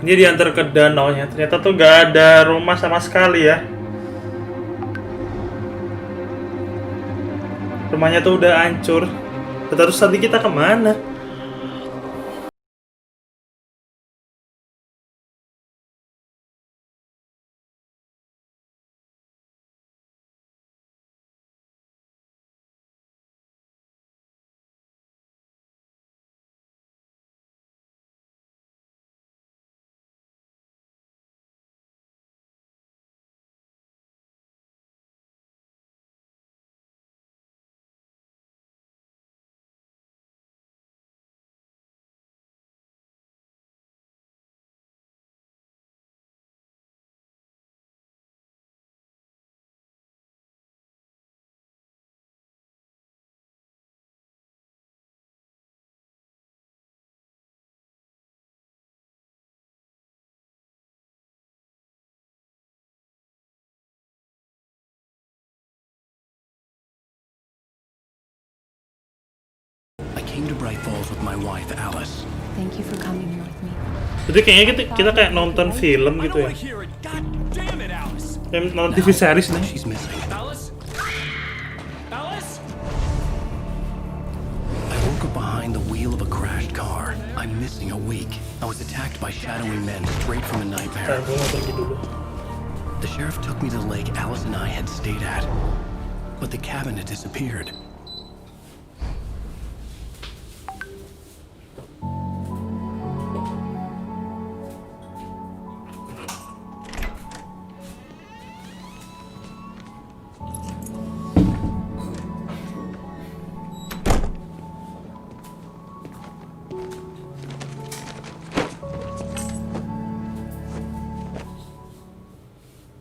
Ini diantar ke danau nya. Ternyata tuh gak ada rumah sama sekali ya. Rumahnya tuh udah hancur. Terus tadi kita kemana? I came to Bright Falls with my wife, Alice. Thank you for coming here with me. Jadi kayaknya kita kayak nonton film gitu ya. Kayak nonton TV series nih. She's missing. Alice? Alice? I woke up behind the wheel of a crashed car. I'm missing a week. I was attacked by shadowy men straight from a nightmare. The sheriff took me to the lake Alice and I had stayed at, but the cabin had disappeared.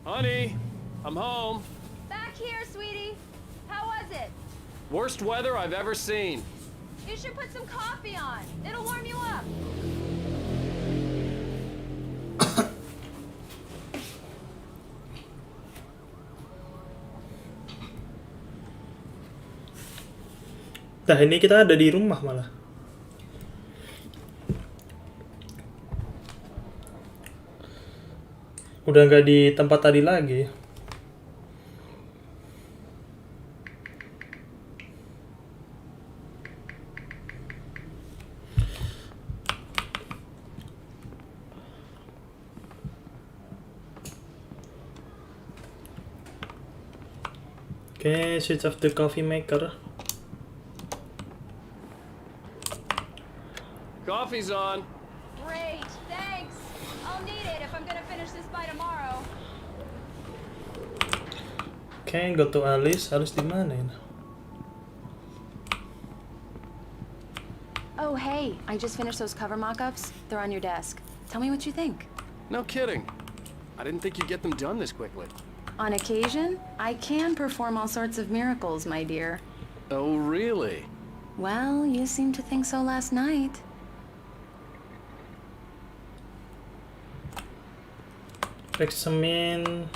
Honey, I'm home. Back here, sweetie. How was it? Worst weather I've ever seen. You should put some coffee on. It'll warm you up. Nah ini kita ada di rumah malah. Udah nggak di tempat tadi lagi. Oke, switch off the coffee maker. Coffee's on. Great, thanks. I'll need it if I'm gonna finish this by tomorrow. Oke, go to Alice. Alice di mana ini? Oh, hey, I just finished those cover mock-ups. They're on your desk. Tell me what you think. No kidding. I didn't think you'd get them done this quickly. On occasion, I can perform all sorts of miracles, my dear. Oh, really? Well, you seemed to think so last night. Examine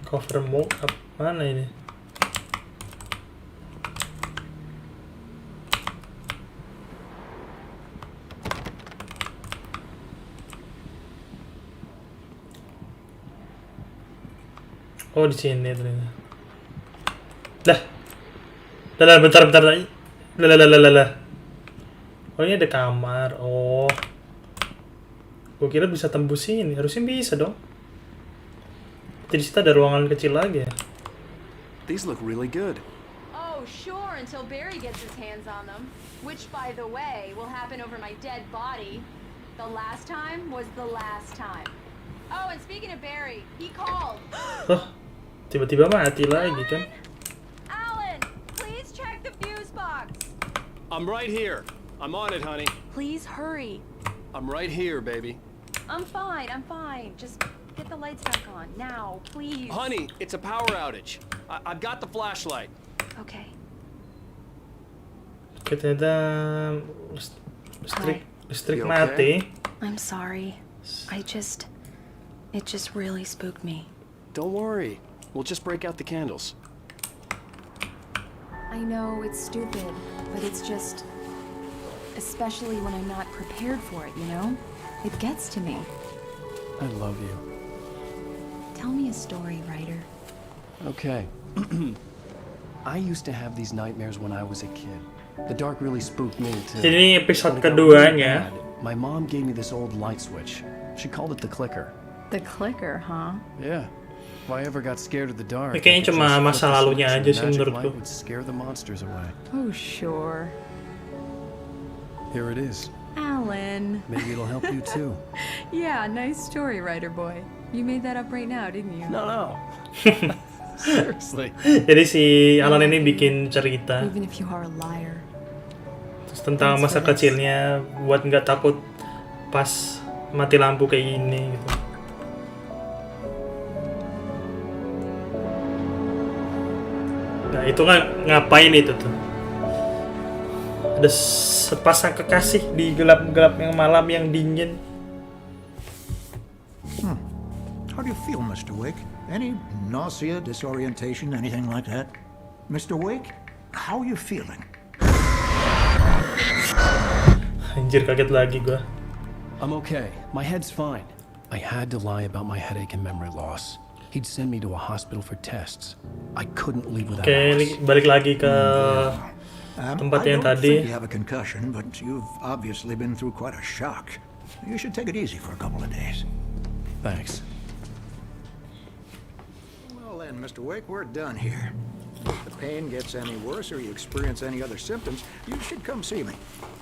cover mock-up. Mana ini? Oh di sini ternyata. Dah, bentar. Lah. Oh ini ada kamar. Oh, gue kira bisa tembus ini. Harusnya bisa dong. Di situ ada ruangan kecil lagi ya. These look really good. Oh, sure, until Barry gets his hands on them. Which, by the way, will happen over my dead body. The last time was the last time. Oh, and speaking of Barry, he called. Oh, tiba-tiba mati lagi kan. Alan, please check the fuse box. I'm right here. I'm on it, honey. Please hurry. I'm right here, baby. I'm fine. Just get the lights back on. Now, please. Honey, it's a power outage. I've got the flashlight. Okay. Ternyata listrik mati. I'm sorry. It just really spooked me. Don't worry. We'll just break out the candles. I know it's stupid, but it's just... Especially when I'm not prepared for it, you know? It gets to me. I love you. Tell me a story, writer. Okay. I used to have these nightmares when I was a kid. The dark really spooked me too. Ini episode keduanya. My mom gave me this old light switch. She called it the clicker. The clicker, huh? Yeah. If I ever got scared of the dark, Kayaknya cuma masa lalunya aja sih menurutku. would scare the monsters away. Oh, sure. Here it is. Alan. Maybe it'll help you too. Yeah, nice story, writer boy. You made that up right now, didn't you? No. Seriously. Jadi si Alan ini bikin cerita. Even if you are a liar. Terus tentang masa kecilnya buat nggak takut pas mati lampu kayak gini gitu. Nah itu kan ngapain itu tuh? Ada sepasang kekasih di gelap-gelap yang malam yang dingin. How do you feel, Mr. Wake? Any nausea, disorientation, anything like that? Mr. Wake? how you feeling? Anjir, kaget lagi gua. I'm okay. My head's fine. I had to lie about my headache and memory loss. He'd send me to a hospital for tests. I couldn't leave without Oke, Alice. ini balik lagi ke tempat I yang don't tadi. think you have a concussion, but you've obviously been through quite a shock. You should take it easy for a couple of days. Thanks. Well then, Mr. Wake, we're done here. If the pain gets any worse or you experience any other symptoms, you should come see me.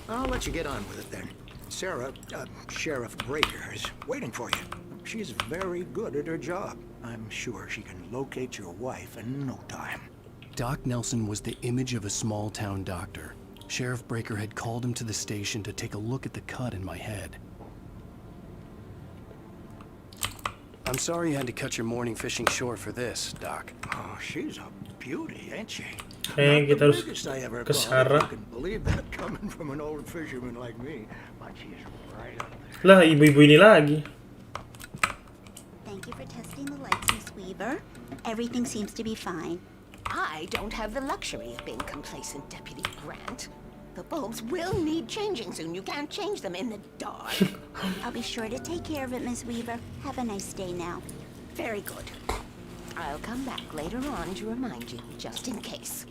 I'll let you get on with it then. Sarah, Sheriff Breaker, is waiting for you. She's very good at her job. I'm sure she can locate your wife in no time. Doc Nelson was the image of a small-town doctor. Sheriff Breaker had called him to the station to take a look at the cut in my head. I'm sorry you had to cut your morning fishing short for this, Doc. Oh, she's a beauty, ain't she? Kayaknya kita harus Biggest I ever ke caught. Sarah. You can believe that coming from an old fisherman like me. But she's right up there. Lah, ibu-ibu ini lagi. Thank you for testing the lights, Miss Weaver. Everything seems to be fine. I don't have the luxury of being complacent, Deputy Grant. The bulbs will need changing soon. You can't change them in the dark. I'll be sure to take care of it, Miss Weaver. Have a nice day now. Very good. I'll come back later on to remind you, just in case.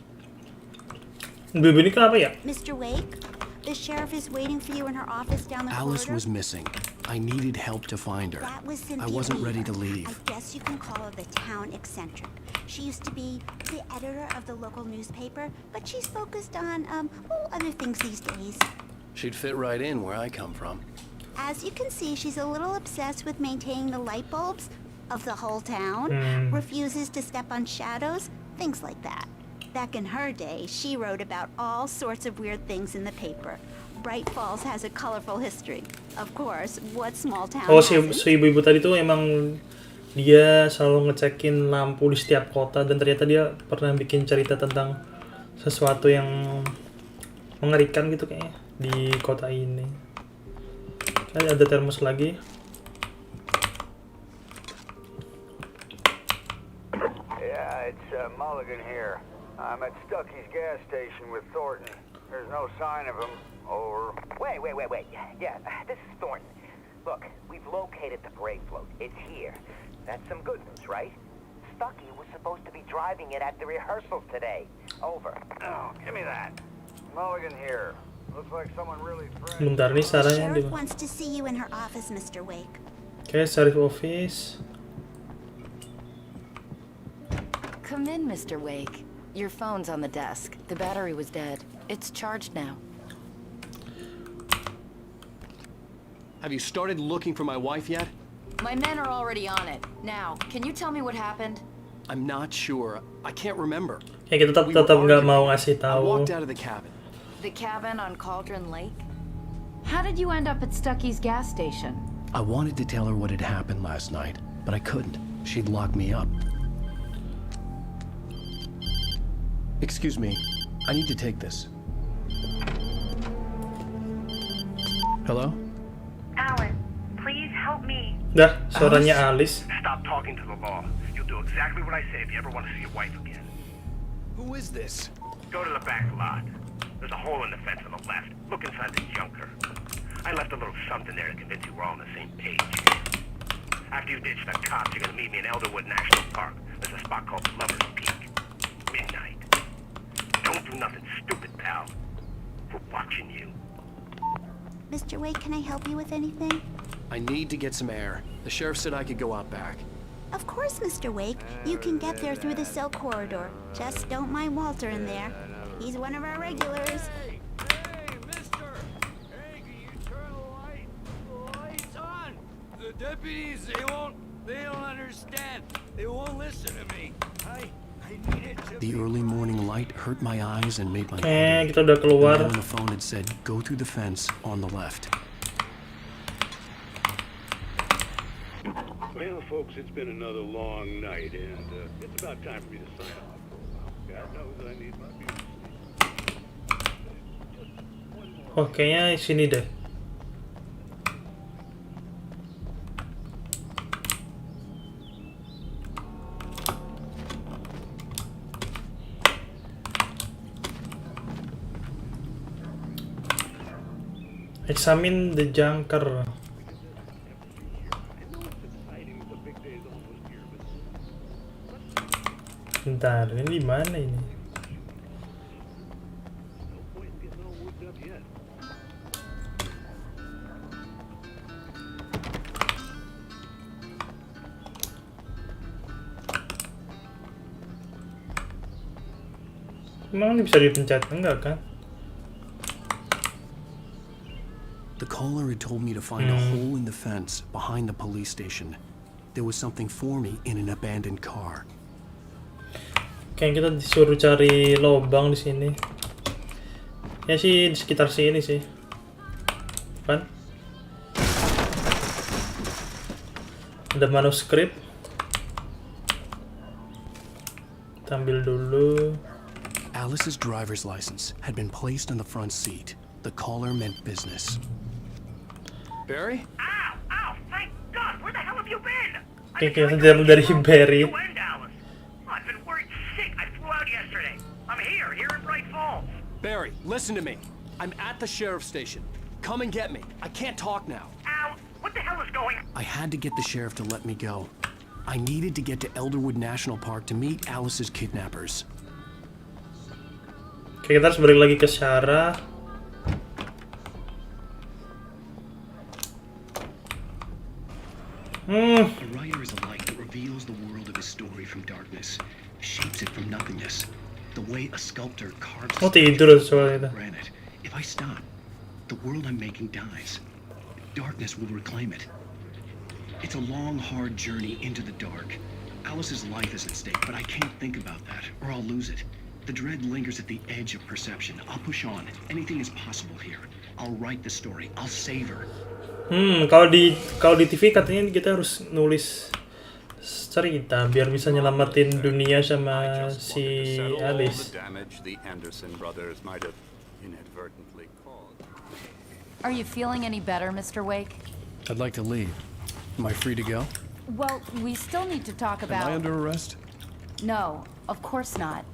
Ibu-ibu ini kenapa ya? Mr. Wake, the sheriff is waiting for you in her office down the Alice corridor. was missing. I needed help to find her. That was Cynthia I wasn't ready to Weaver. leave. I guess you can call her the town eccentric. She used to be the editor of the local newspaper, but she's focused on, other things these days. She'd fit right in where I come from. As you can see, she's a little obsessed with maintaining the light bulbs of the whole town, refuses to step on shadows, things like that. Back in her day, she wrote about all sorts of weird things in the paper. Bright Falls has a colorful history. Of course, what small town Oh, si hasn't? ibu-ibu tadi tuh emang dia selalu ngecekin lampu di setiap kota dan ternyata dia pernah bikin cerita tentang sesuatu yang mengerikan gitu kayaknya di kota ini. Ada termos lagi. Yeah, it's Mulligan here. I'm at Stucky's gas station with Thornton. There's no sign of him. Over. Wait. Yeah, this is Thornton. Look, we've located the brake float. It's here. That's some good news, right? Stucky was supposed to be driving it at the rehearsals today. Over. Oh, give me that. Mulligan here. Looks like someone really fresh. Bentar nih The Sarahnya di sheriff wants to see you in her office, Mr. Wake. Oke, sheriff office. Come in, Mr. Wake. Your phone's on the desk. The battery was dead. It's charged now. Have you started looking for my wife yet? My men are already on it. Now, can you tell me what happened? I'm not sure. I can't remember. Ya kita tetap nggak mau ngasih I tahu. walked out of the cabin. The cabin on Cauldron Lake? How did you end up at Stucky's gas station? I wanted to tell her what had happened last night, but I couldn't. She'd lock me up. Excuse me. I need to take this. Hello? Alan, please help me. Dah, suaranya Alice. Stop talking to the law. You'll do exactly what I say if you ever want to see your wife again. Who is this? Go to the back lot. There's a hole in the fence on the left. Look inside the junker. I left a little something there to convince you we're all on the same page. After you ditch the cops, you're gonna meet me in Elderwood National Park. There's a spot called Lover's Peak. Midnight. Don't do nothing stupid, pal. We're watching you. Mr. Wake, can I help you with anything? I need to get some air. The sheriff said I could go out back. Of course, Mr. Wake. You can get there through the cell corridor. Just don't mind Walter in there. He's one of our regulars. The deputies, they don't understand. They won't listen to me. I need it to The early morning light hurt my eyes and made my Kita udah keluar. The man on the phone had said, go through the fence on the left. Well, folks, it's been another long night, and it's about time for me to sign off. God knows I need my beauty. Oh, kayaknya sini deh. Examine the junker. Bentar, ini di mana ini? Emang ini bisa dipencet? Enggak kan? The caller had told me to find a hole in the fence behind the police station. There was something for me in an abandoned car. Kayak kita disuruh cari lubang di sini. Ya sih di sekitar sini sih. Kan? Ada manuskrip. Kita ambil dulu. Alice's driver's license had been placed on the front seat. The caller meant business. Barry? Ow! Ow! Thank God! Where the hell have you been? Kayak kita dari Barry. I've been worried sick. I flew out yesterday. I'm here in Bright Falls. Barry, listen to me. I'm at the sheriff's station. Come and get me. I can't talk now. Ow! What the hell is going on? I had to get the sheriff to let me go. I needed to get to Elderwood National Park to meet Alice's kidnappers. Oke, kita harus balik lagi ke Sarah. A writer is a light that reveals the world of his story from darkness, shapes it from nothingness. The way a sculptor carves granite. If I stop, the world I'm making dies. Darkness will reclaim it. It's a long, hard journey into the dark. Alice's life is at stake, but I can't think about that, or I'll lose it. The dread lingers at the edge of perception. I'll push on. Anything is possible here. I'll write the story. I'll save her. Kalau di TV katanya kita harus nulis cerita biar bisa nyelamatin dunia sama si Alice. Are you feeling any better, Mr. Wake? I'd like to leave. Am I free to go? Well, we still need to talk about... Am I under arrest? No, of course not.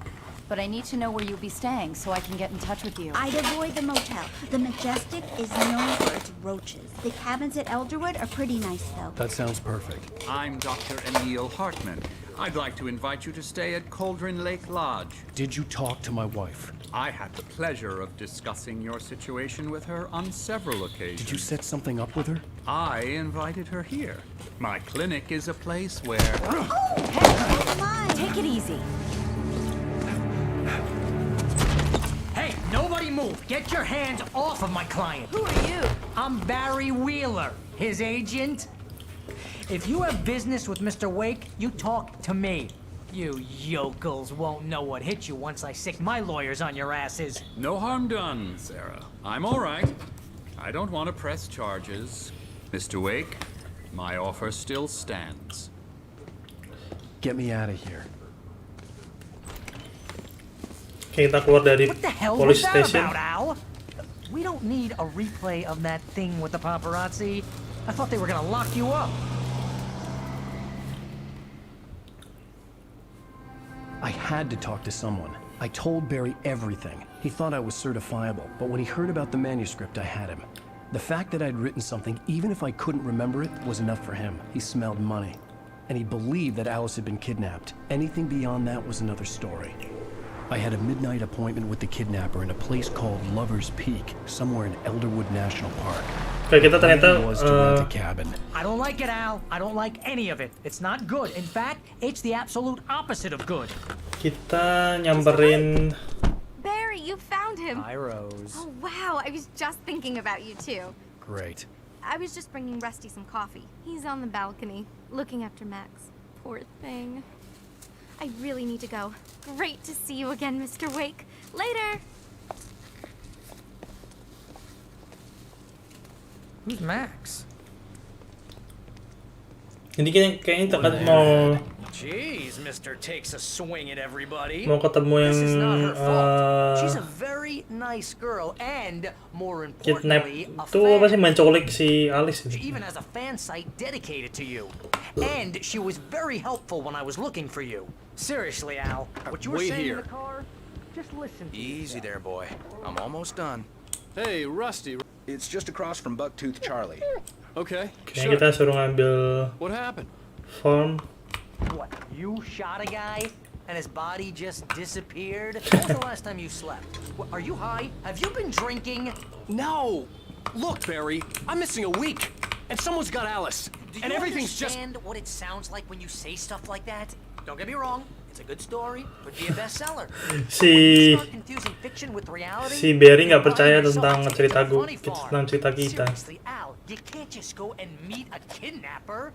But I need to know where you'll be staying so I can get in touch with you. I'd avoid the motel. The Majestic is known for its roaches. The cabins at Elderwood are pretty nice, though. That sounds perfect. I'm Dr. Emil Hartman. I'd like to invite you to stay at Cauldron Lake Lodge. Did you talk to my wife? I had the pleasure of discussing your situation with her on several occasions. Did you set something up with her? I invited her here. My clinic is a place where... Oh, hey, come on. Take it easy. Hey, nobody move! Get your hands off of my client! Who are you? I'm Barry Wheeler, his agent. If you have business with Mr. Wake, you talk to me. You yokels won't know what hit you once I sick my lawyers on your asses. No harm done, Sarah. I'm all right. I don't want to press charges. Mr. Wake, my offer still stands. Get me out of here. Kita keluar dari What the hell police was that station. about, Al? We don't need a replay of that thing with the paparazzi. I thought they were gonna lock you up. I had to talk to someone. I told Barry everything. He thought I was certifiable, but when he heard about the manuscript, I had him. The fact that I'd written something, even if I couldn't remember it, was enough for him. He smelled money. And he believed that Alice had been kidnapped. Anything beyond that was another story. I had a midnight appointment with the kidnapper in a place called Lover's Peak, somewhere in Elderwood National Park. Oke, kita ternyata was to rent a cabin. I don't like it, Al. I don't like any of it. It's not good. In fact, it's the absolute opposite of good. Kita nyamperin Barry, you found him. Hi, Rose. Oh, wow. I was just thinking about you, too. Great. I was just bringing Rusty some coffee. He's on the balcony, looking after Max. Poor thing. I really need to go. Great to see you again, Mr. Wake. Later! Who's Max? Jadi kayaknya kita kan mau Jeez, Mr. takes a swing at everybody. mau ketemu yang This is not her fault. She's a very nice girl and, more kidnap importantly, a itu apa sih fan. menculik si Alice She itu. even has a fan site dedicated to you. And she was very helpful when I was looking for you. Seriously, Al, what you were Wait saying here. in the car, just listen to Easy there, boy. I'm almost done. Hey, Rusty. It's just across from Bucktooth Charlie. Okay. Kayaknya kita suruh ngambil What happened? form. What, you shot a guy and his body just disappeared? When was the last time you slept? What, are you high? Have you been drinking? No! Look, Barry, I'm missing a week, and someone's got Alice, Do and you everything's just... understand what it sounds like when you say stuff like that? Don't get me wrong, it's a good story, could be a bestseller. Si Barry nggak percaya tentang cerita kita. Seriously, Al, you can't just go and meet a kidnapper.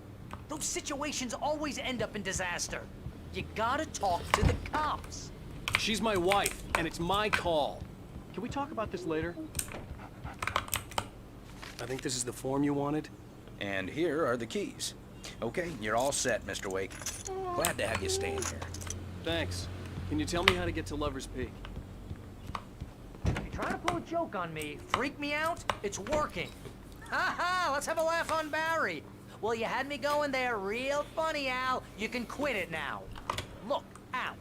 Those situations always end up in disaster. You gotta talk to the cops. She's my wife, and it's my call. Can we talk about this later? I think this is the form you wanted. And here are the keys. Okay, you're all set, Mr. Wake. Glad to have you staying here. Thanks. Can you tell me how to get to Lover's Peak? You trying to pull a joke on me, freak me out? It's working. Ha ha, let's have a laugh on Barry. Well, you had me going there real funny, Al. You can quit it now. Look, Al,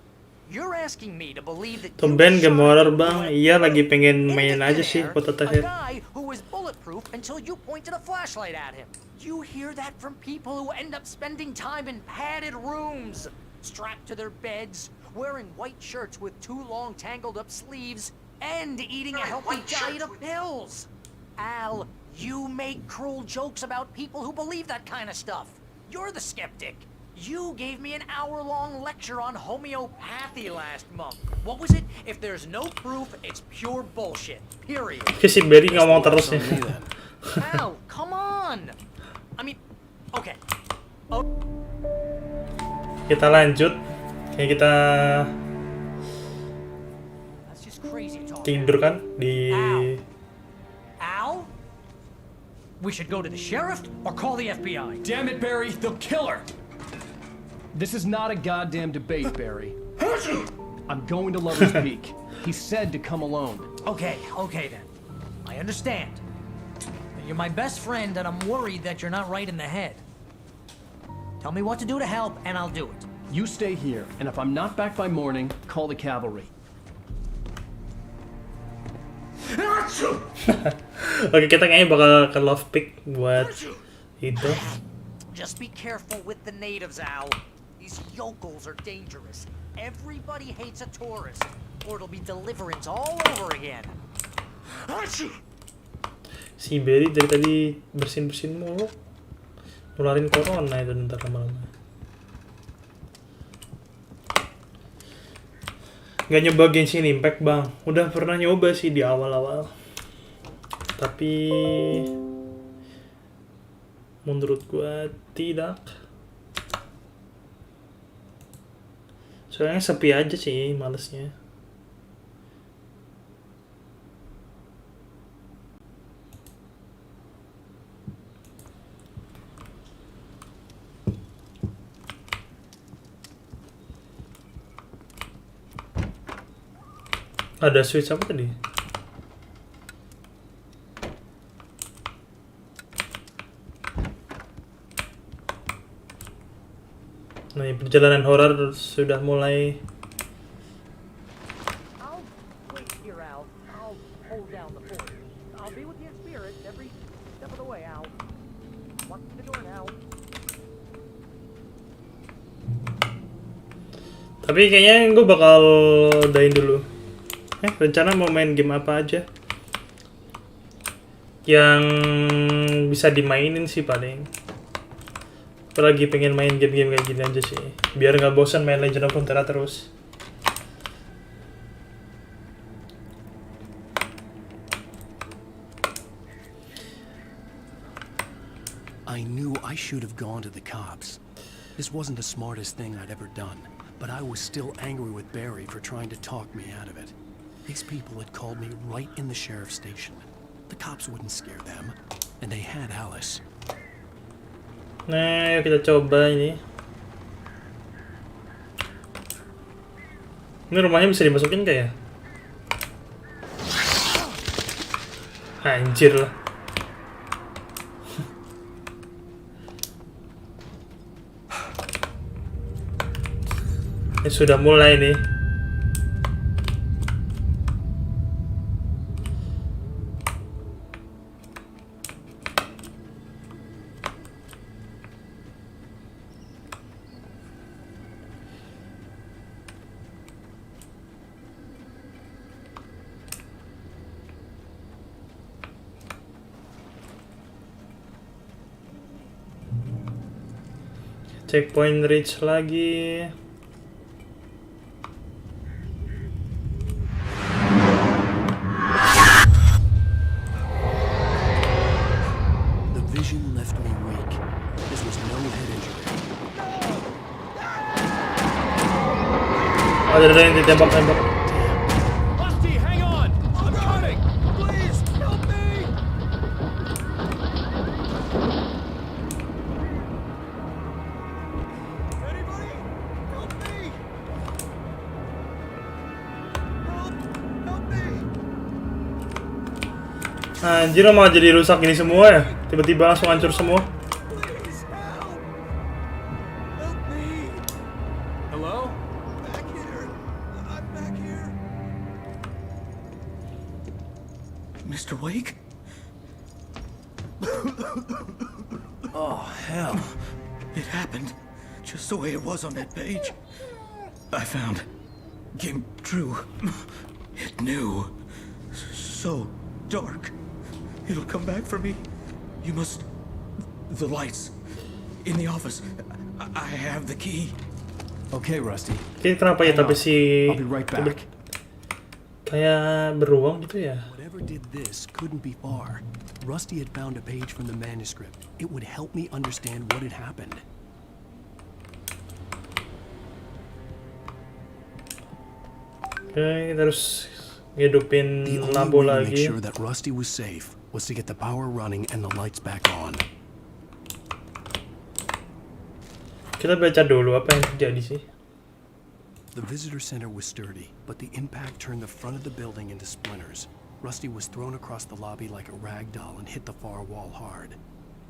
you're asking me to believe that Tumben game horror bang, iya lagi pengen main aja sih foto a terakhir. guy who was bulletproof until you pointed a flashlight at him. You hear that from people who end up spending time in padded rooms, strapped to their beds, wearing white shirts with too long tangled up sleeves, and eating a healthy diet of pills. Al, you make cruel jokes about people who believe that kind of stuff. You're the skeptic. You gave me an hour-long lecture on homeopathy last month. What was it? If there's no proof, it's pure bullshit. Period. Si Barry ngomong terus nih. Al, come on. I mean, okay. Oh. Kita lanjut. Kayak kita That's just crazy talk. tidur kan di. Al? We should go to the sheriff or call the FBI. Damn it, Barry, they'll kill her! This is not a goddamn debate, Barry. I'm going to Lover's Peak. He said to come alone. Okay then. I understand. You're my best friend and I'm worried that you're not right in the head. Tell me what to do to help and I'll do it. You stay here, and if I'm not back by morning, call the cavalry. Oke, kita kayaknya bakal ke Love Pick buat itu. Just be careful with the natives, Al. These yokels are dangerous. Everybody hates a tourist, or it'll be deliverance all over again. Si Barry dari tadi bersin-bersin mulu. Nularin corona itu ntar lama-lama. Gak nyoba Genshin Impact bang. Udah pernah nyoba sih di awal-awal. Tapi menurut gua tidak. Soalnya sepi aja sih malesnya. Ada switch apa tadi? Nah, perjalanan horor sudah mulai. I'll wait here, Al. I'll hold down the fort. I'll be with you in spirit every step of the way, Al. Walk through the door now. Tapi kayaknya gue bakal udahin dulu. Rencana mau main game apa aja yang bisa dimainin sih paling. Apalagi pengen main game-game kayak gini aja sih, biar nggak bosan main Legend of Runeterra terus. I knew I should have gone to the cops. This wasn't the smartest thing I'd ever done, but I was still angry with Barry for trying to talk me out of it. These people had called me right in the sheriff's station. The cops wouldn't scare them, and they had Alice. Nah, yuk kita coba ini. Ini rumahnya bisa dimasukin kayak? Anjir lah. Ini sudah mulai nih. Checkpoint reach lagi. The vision left me weak. This was no head injury. Ada yang ditembak-tembak. Rusty, hang on! I'm coming! Please, help me! Anybody? Help me! Help me! Anjir, malah jadi rusak gini semua ya. Tiba-tiba langsung hancur semua. Hello? Mr. Wake? Oh, hell. It happened just the way it was on that page. I found. Came true. It knew. So dark. It'll come back for me. You must... The lights. In the office. I have the key. Okay, Rusty. Ini kenapa ya tapi si I'll be right back. kayak beruang gitu ya? Whatever did this couldn't be far. Rusty had found a page from the manuscript. It would help me understand what had happened. Oke, kita harus ngidupin The only lampu way to make lagi. sure that Rusty was safe was to get the power running and the lights back on. Kita baca dulu apa yang terjadi sih. The visitor center was sturdy, but the impact turned the front of the building into splinters. Rusty was thrown across the lobby like a rag doll and hit the far wall hard.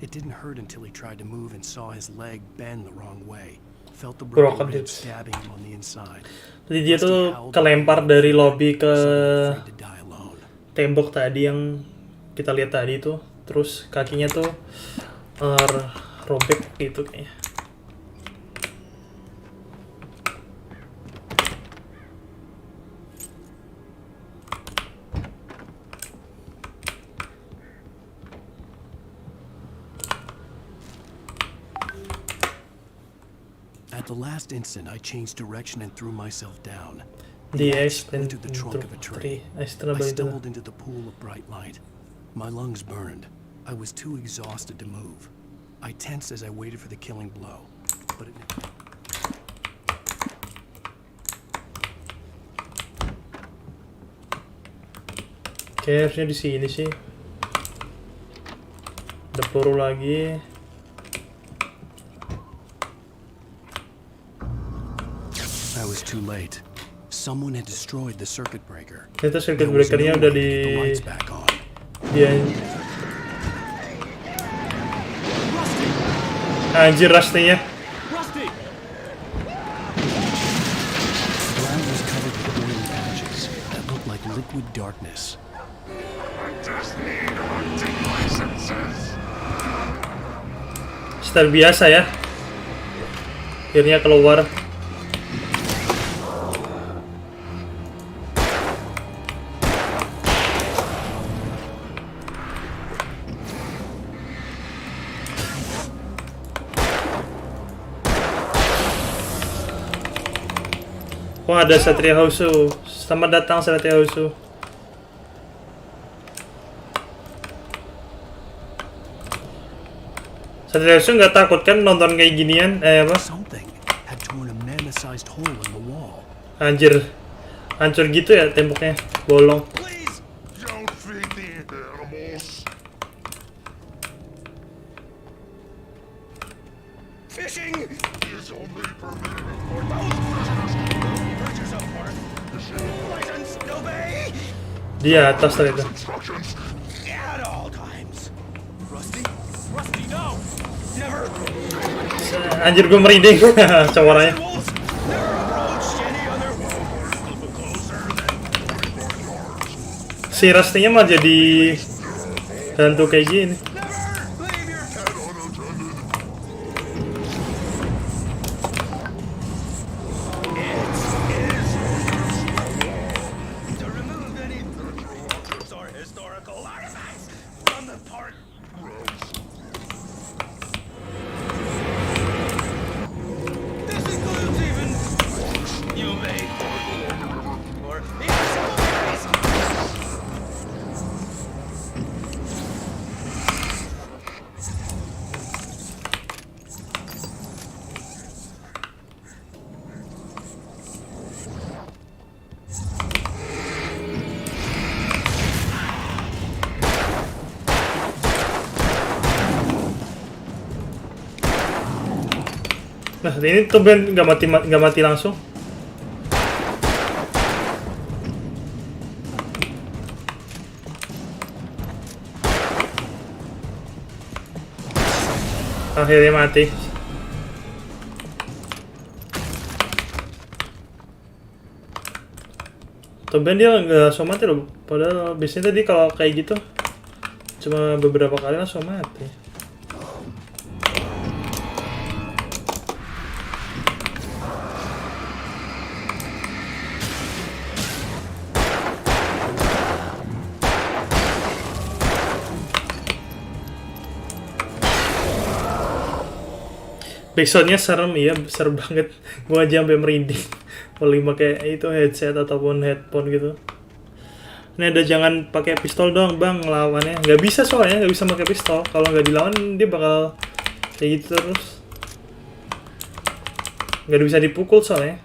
It didn't hurt until he tried to move and saw his leg bend the wrong way. Felt the broken rib stabbing him on the inside. Jadi dia tuh kelempar dari lobby ke tembok tadi yang kita lihat tadi tuh, terus kakinya tuh robek gitu kayaknya. At the last instant, I changed direction and threw myself down. The axe splintered the trunk of a tree. I stumbled into the pool of bright light. My lungs burned. I was too exhausted to move. I tensed as I waited for the killing blow, but it... Oke, harusnya di sini sih. Ada peluru lagi. I was too late. Someone had destroyed the circuit breaker. Ternyata circuit breakernya udah di dia. Anjir, Rusty-nya. The ground was covered with oily patches that looked like liquid darkness. Style biasa ya. Akhirnya keluar. Wah, ada Satria Husu. Selamat datang Satria Husu. Satria Husu nggak takut kan nonton kayak ginian? Apa? Anjir, hancur gitu ya temboknya, bolong. Fishing is only permitted for those creatures of forest. License to obey. Di atas ternyata. At all times. Rusty, no. Never. Anjir, gue merinding suaranya. Si Rusty-nya mah jadi hantu kayak gini. You made for invisible berries. Nah, ini tuh Ben nggak mati langsung. Akhirnya mati. Tuh Ben dia nggak langsung mati loh. Padahal biasanya tadi kalau kayak gitu cuma beberapa kali langsung mati. Backsoundnya serem, iya serem banget. Gua aja sampai merinding. Paling pakai itu headset ataupun headphone gitu. Ini ada jangan pakai pistol dong bang ngelawannya. Nggak bisa soalnya nggak bisa pakai pistol. Kalau nggak dilawan dia bakal kayak gitu terus. Nggak bisa dipukul soalnya.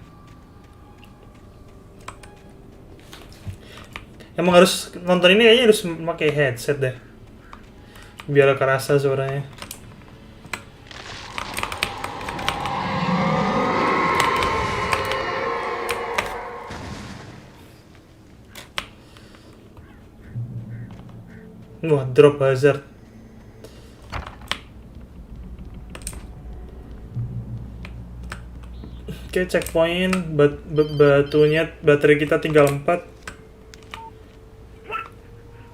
Emang harus nonton ini kayaknya harus pakai headset deh. Biar kerasa suaranya. Wah, drop hazard. Oke, checkpoint. Batunya, baterai kita tinggal 4.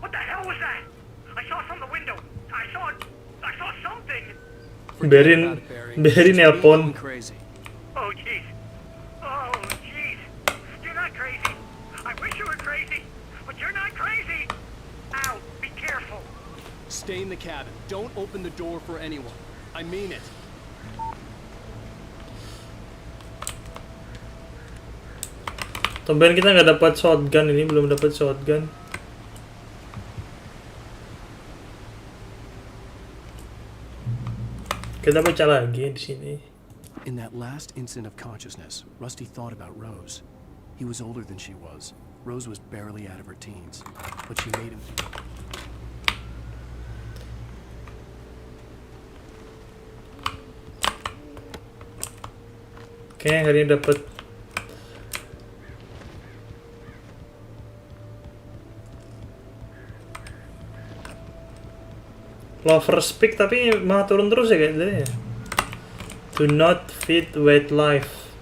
What the hell was that? I saw from the window. I saw something. Berin nelpon. Oh jeez. Oh jeez. You're not crazy. I wish you were crazy, but you're not crazy. Ow, be careful. Stay in the cabin. Don't open the door for anyone. I mean it. Tumben kita nggak dapat shotgun, ini belum dapat shotgun. Kita baca lagi di sini. In that last instant of consciousness, Rusty thought about Rose. He was older than she was. Rose was barely out of her teens, but she made him. Oke, hari ini dapat Lover Speak tapi malah turun terus ya kayaknya. Do not feed wait life.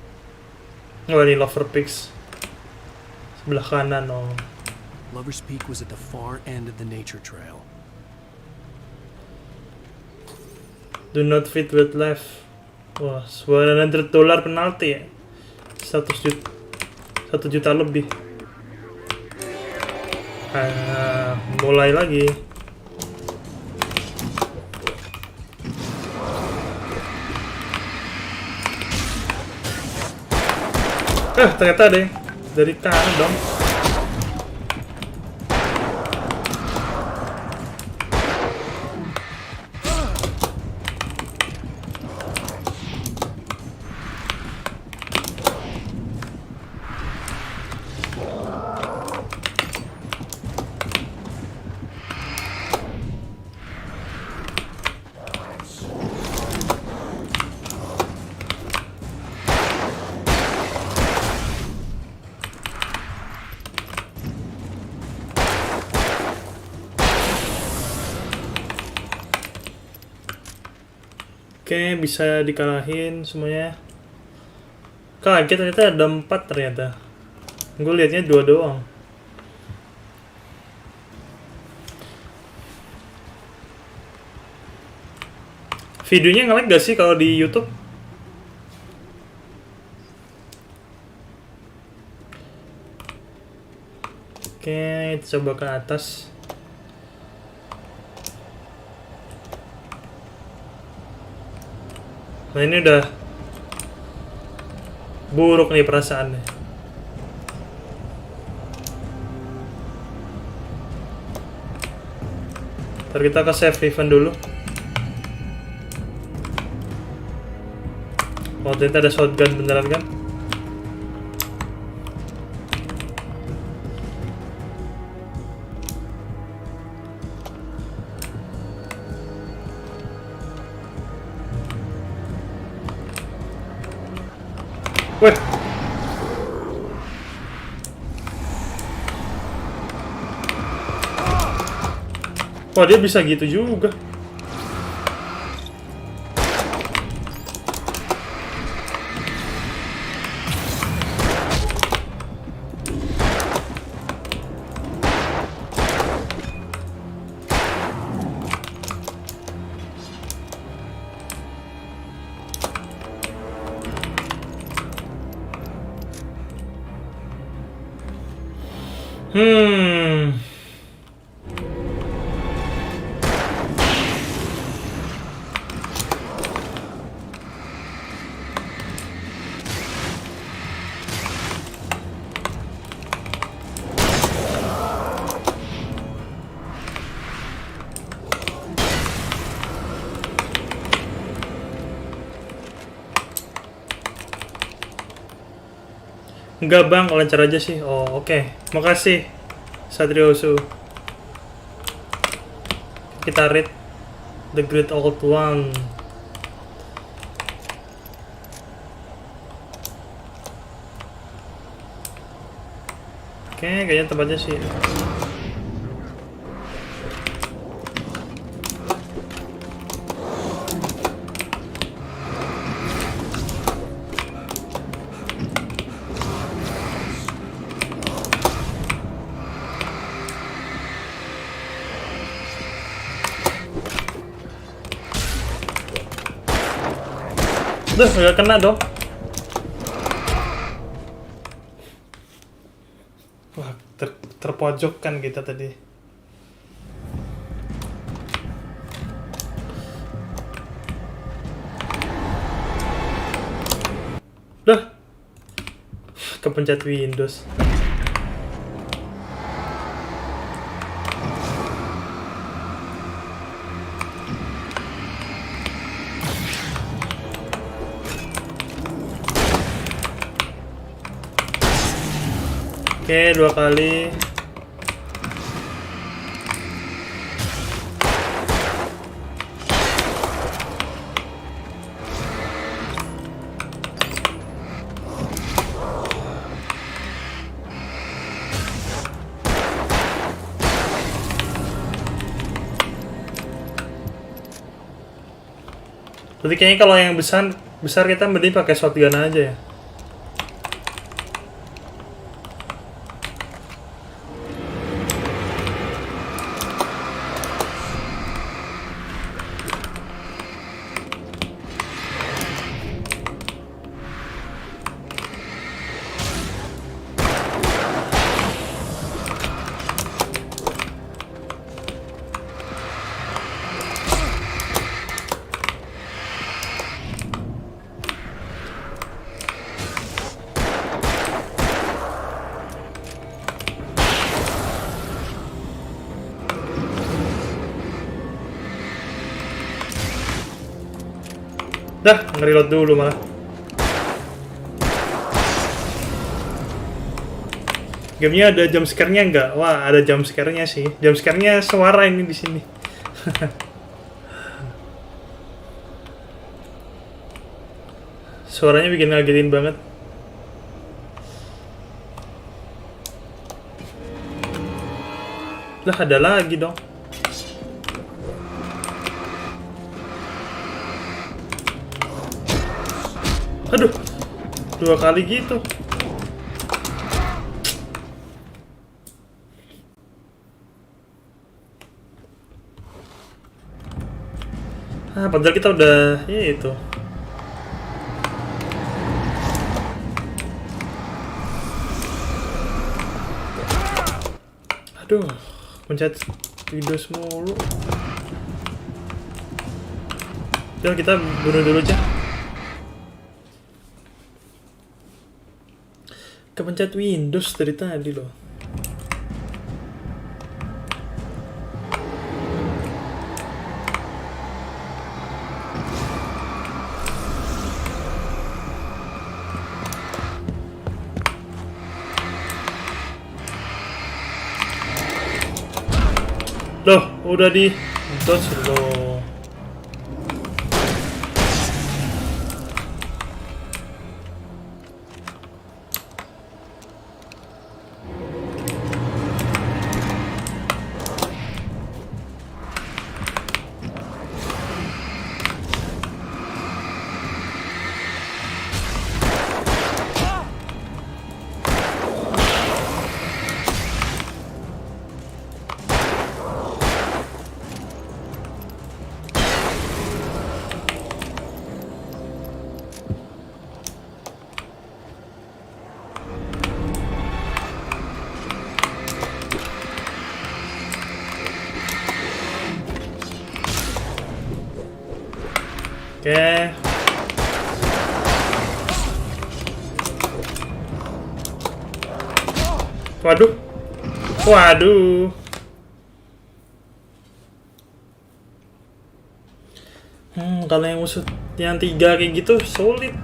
Oh, ini Lover Pigs. Sebelah kanan, oh. Lover's Peak was at the far end of the nature trail. Do not feed wait life. Wah, $100 penalti ya. 1 juta lebih. Mulai lagi. Ternyata ada yang dari kanan dong. Oke, bisa dikalahin semuanya. Kaget ternyata ada 4 ternyata. Gue liatnya 2 doang. Videonya nge-lag gak sih kalau di YouTube? Oke, kita coba ke atas. Nah ini udah Buruk nih perasaannya. Ntar kita ke save event dulu. Oh, ternyata ada shotgun beneran kan? Weh. Wah, dia bisa gitu juga. Enggak bang, lancar aja sih. Oh oke. Makasih Satriosu. Kita read The Great Old One. Oke, kayaknya tempatnya sih. Duh, nggak kena dong. Wah, terpojokkan kita tadi. Duh, kepencet Windows. Oke, 2 kali. Berarti kayaknya kalau yang besar kita mending pakai shotgun aja ya. Dah, nge-reload dulu malah. Gamenya ada jump scare-nya nggak? Wah, ada jump scare-nya sih. Jump scare-nya suara ini di sini. Suaranya bikin ngagetin banget. Lah, ada lagi dong. Aduh, 2 kali gitu. Padahal kita udah itu. Aduh, pencet Windows mulu. Udah, kita bunuh dulu aja. Kepencet Windows dari tadi loh. Loh, udah di dodge loh. Oke. Waduh. Waduh. Kalau yang musuh yang 3 kayak gitu sulit.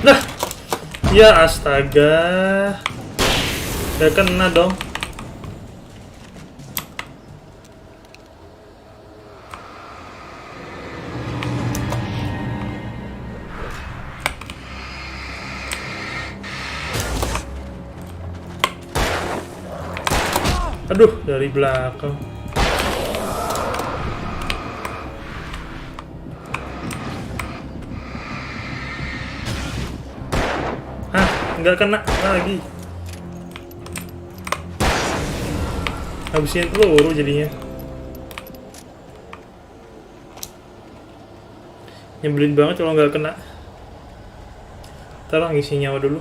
Nah, ya astaga, gak kena dong. Aduh, dari belakang. Nggak kena lagi. Habisin peluru jadinya. Nyebelin banget kalau nggak kena. Ntar lah ngisi nyawa dulu.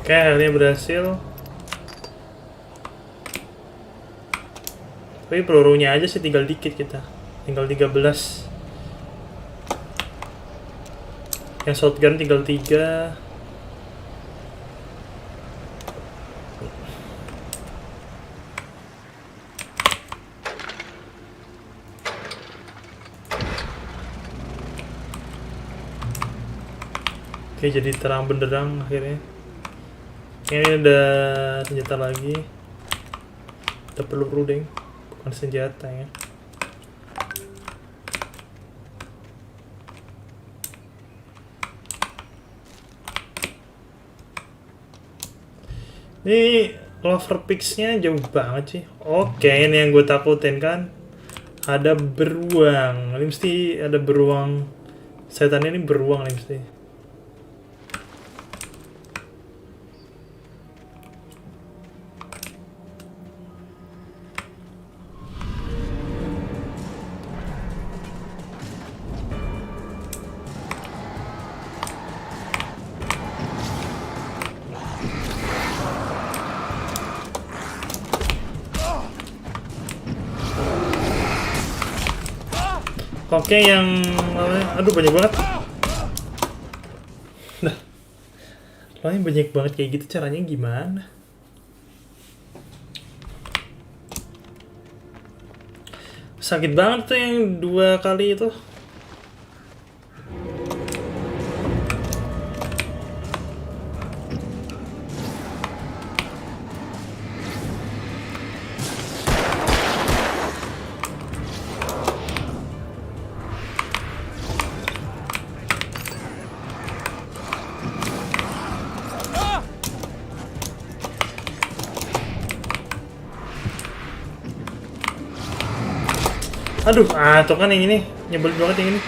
Oke, akhirnya berhasil. Tapi pelurunya aja sih tinggal dikit kita. Tinggal 13. Yang shotgun tinggal 3. Oke, jadi terang benderang akhirnya. Ini ada senjata lagi. Ada peluru deng, bukan senjata ya. Ini clover pix-nya jauh banget sih. Oke, ini yang gue takutin kan. Ada beruang. Ini mesti ada beruang. Setan ini beruang nih mesti. Oke, yang aduh banyak banget. Nah, lo yang banyak banget kayak gitu caranya gimana? Sakit banget tuh yang 2 kali itu. Aduh, tuh kan yang ini nyebelin banget yang ini.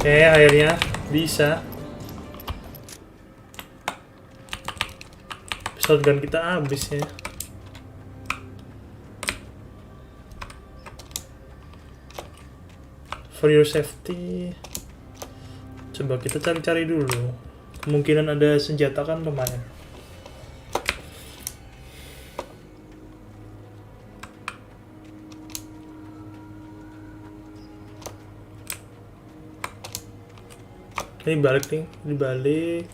Oke, akhirnya bisa. Shotgun kita habis ya. For your safety. Coba kita cari-cari dulu. Kemungkinan ada senjata kan lumayan. Ini balik nih, ini balik.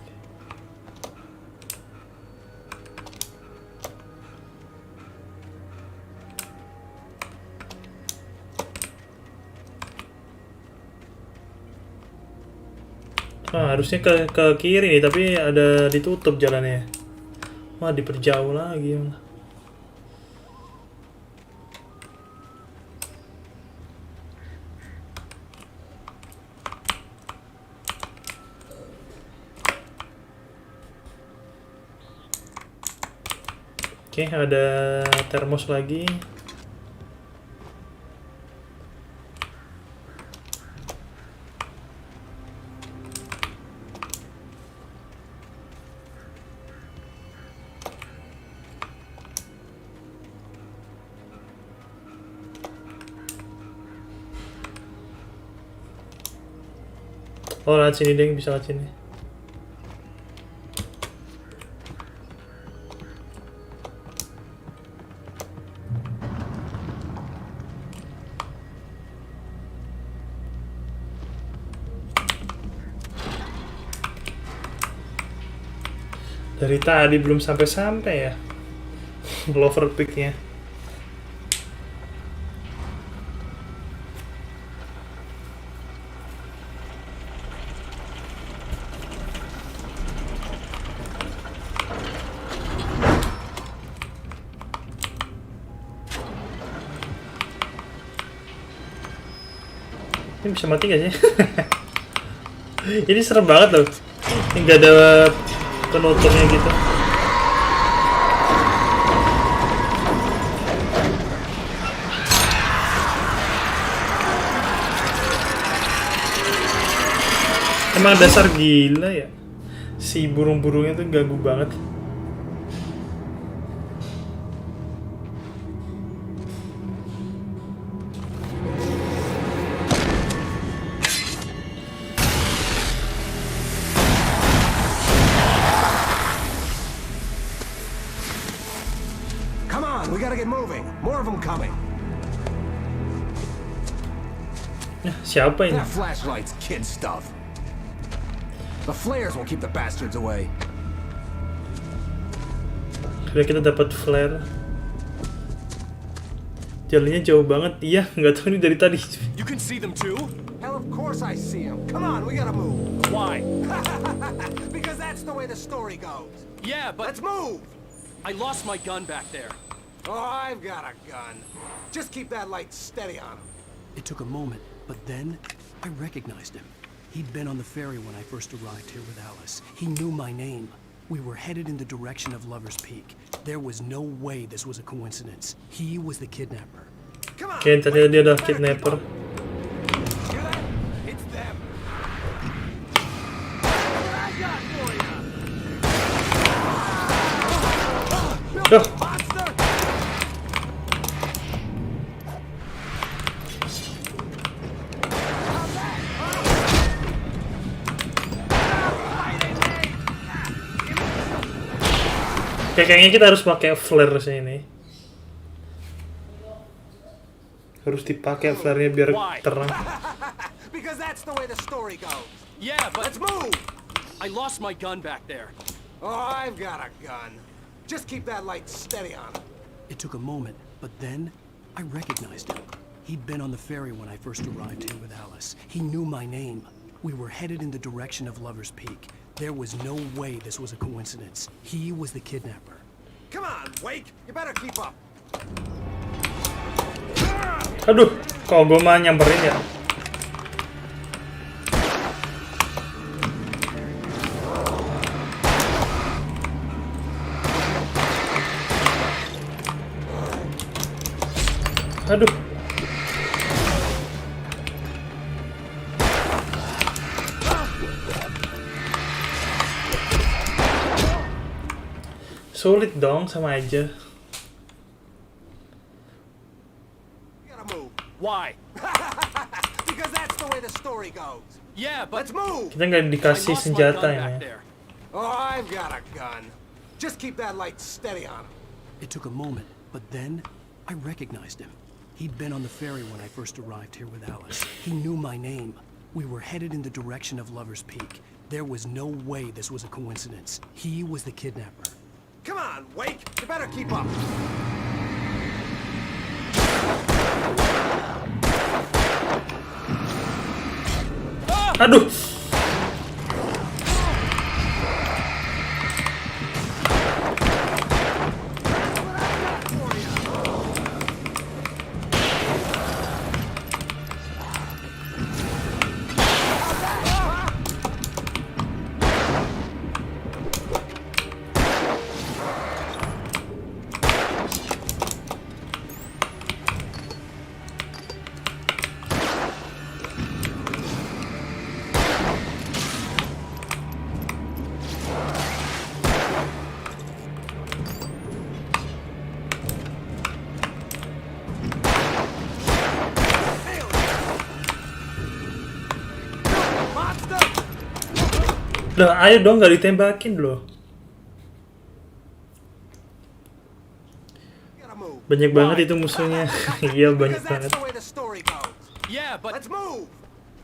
Harusnya ke kiri nih, tapi ada ditutup jalannya. Wah, diperjauh lagi. Oke, ada termos lagi. Oh, lewat sini deh, bisa lewat sini. Dari tadi belum sampai-sampai ya. Lover pick-nya. Ini bisa mati gak sih? Ini serem banget loh. Ini gak ada penutupnya gitu. Emang dasar gila ya. Si burung-burungnya tuh ganggu banget. We gotta get moving. More of them coming. Siapa ini? That flashlight's kid stuff. The flares will keep the bastards away. Kira kita dapat flare. Jalannya jauh banget. Iya, nggak tahu ini dari tadi. You can see them too? Hell, of course I see them. Come on, we gotta move. Why? Because that's the way the story goes. Yeah, but let's move. I lost my gun back there. Oh, I've got a gun. Just keep that light steady on him. It took a moment, but then I recognized him. He'd been on the ferry when I first arrived here with Alice. He knew my name. We were headed in the direction of Lover's Peak. There was no way this was a coincidence. He was the kidnapper. Oke, tadi dia udah kidnapper. It's them. Duh. Kayaknya kita harus pakai flare sini. Harus dipakai flare-nya biar terang. Because that's the way the story goes. Yeah, but let's move. I lost my gun back there. Oh, I've got a gun. Just keep that light steady on him. It took a moment, but then I recognized him. He'd been on the ferry when I first arrived here with Alice. He knew my name. We were headed in the direction of Lover's Peak. There was no way this was a coincidence. He was the kidnapper. Come on, Wake. You better keep up. Aduh, kok gue mah nyamperin ya? Aduh. Sulit dong, sama aja. Why? Because that's the way the story goes. Yeah, but let's move. Kita nggak dikasih senjata ini. Oh, I've got a gun. Just keep that light steady on him. It took a moment, but then I recognized him. He'd been on the ferry when I first arrived here with Alice. He knew my name. We were headed in the direction of Lover's Peak. There was no way this was a coincidence. He was the kidnapper. Come on, Wake. You better keep up. Aduh. Loh, ayo dong, gak ditembakin loh. Banyak banget itu musuhnya. Iya, banyak banget. Yeah, but let's move.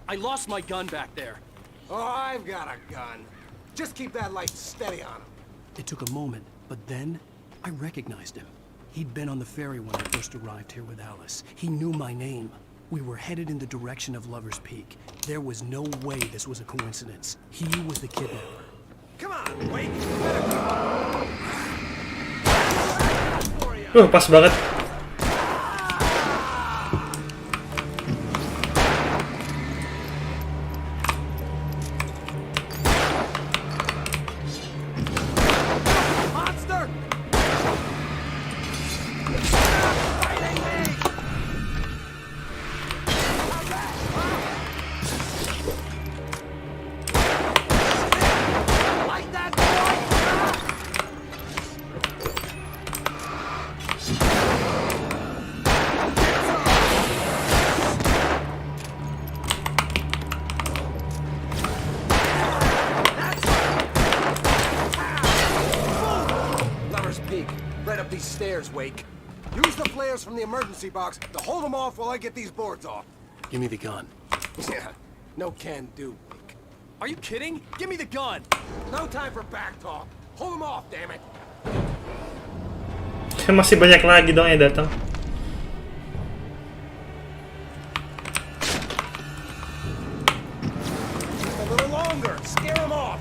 I lost my gun back there. Oh, I've got a gun. Just keep that light steady on him. It took a moment, but then I recognized him. He'd been on the ferry when I first arrived here with Alice. He knew my name. We were headed in the direction of Lover's Peak. There was no way this was a coincidence. He was the kidnapper. Come on, Wake. You better keep up. Pas banget. Wake. Use the flares from the emergency box to hold them off while I get these boards off. Give me the gun. Yeah, no can do, Wake. Are you kidding? Give me the gun. No time for back talk. Hold them off, damn it. Masih banyak lagi dong yang datang. A little longer. Scare them off.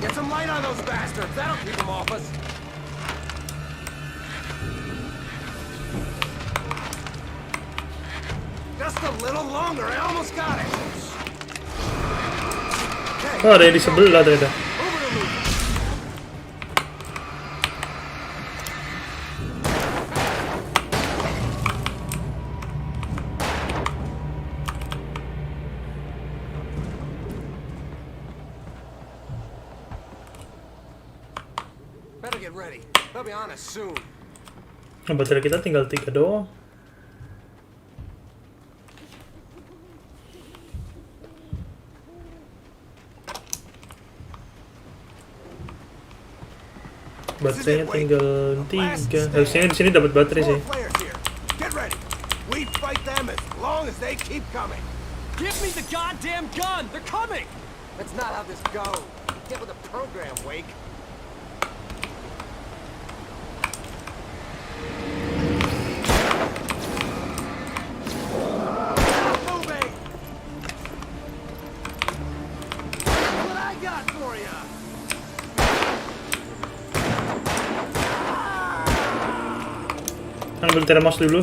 Get some light on those bastards. That'll keep them off us. Just a little longer. I almost got it. Okay. Oh, ada yang di sebelah ternyata. Better get ready. They'll be on us soon. Nah, baterai kita tinggal 3 doang. Baterainya tinggal 3. Harusnya di sini dapat baterai sih. Get ready. We fight them as long as they keep coming. Give me the goddamn gun. They're coming. That's not how this goes. Get with the program, Wake. Ambil termos dulu.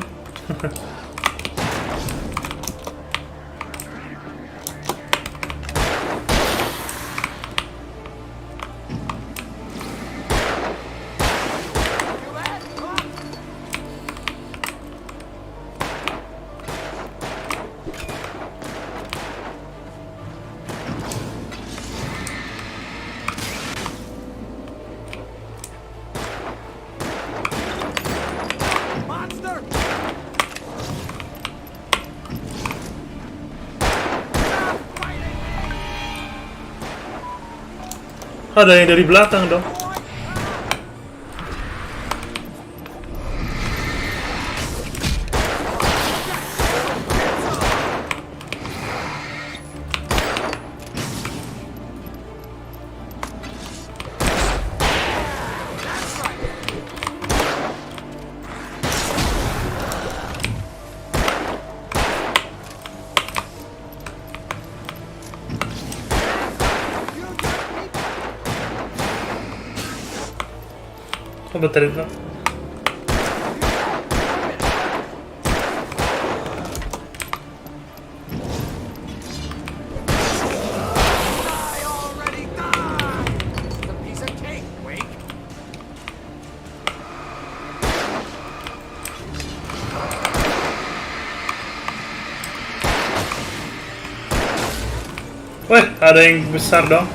Ada yang dari belakang dong. Oh, betul itu. Wah, ada yang besar dong.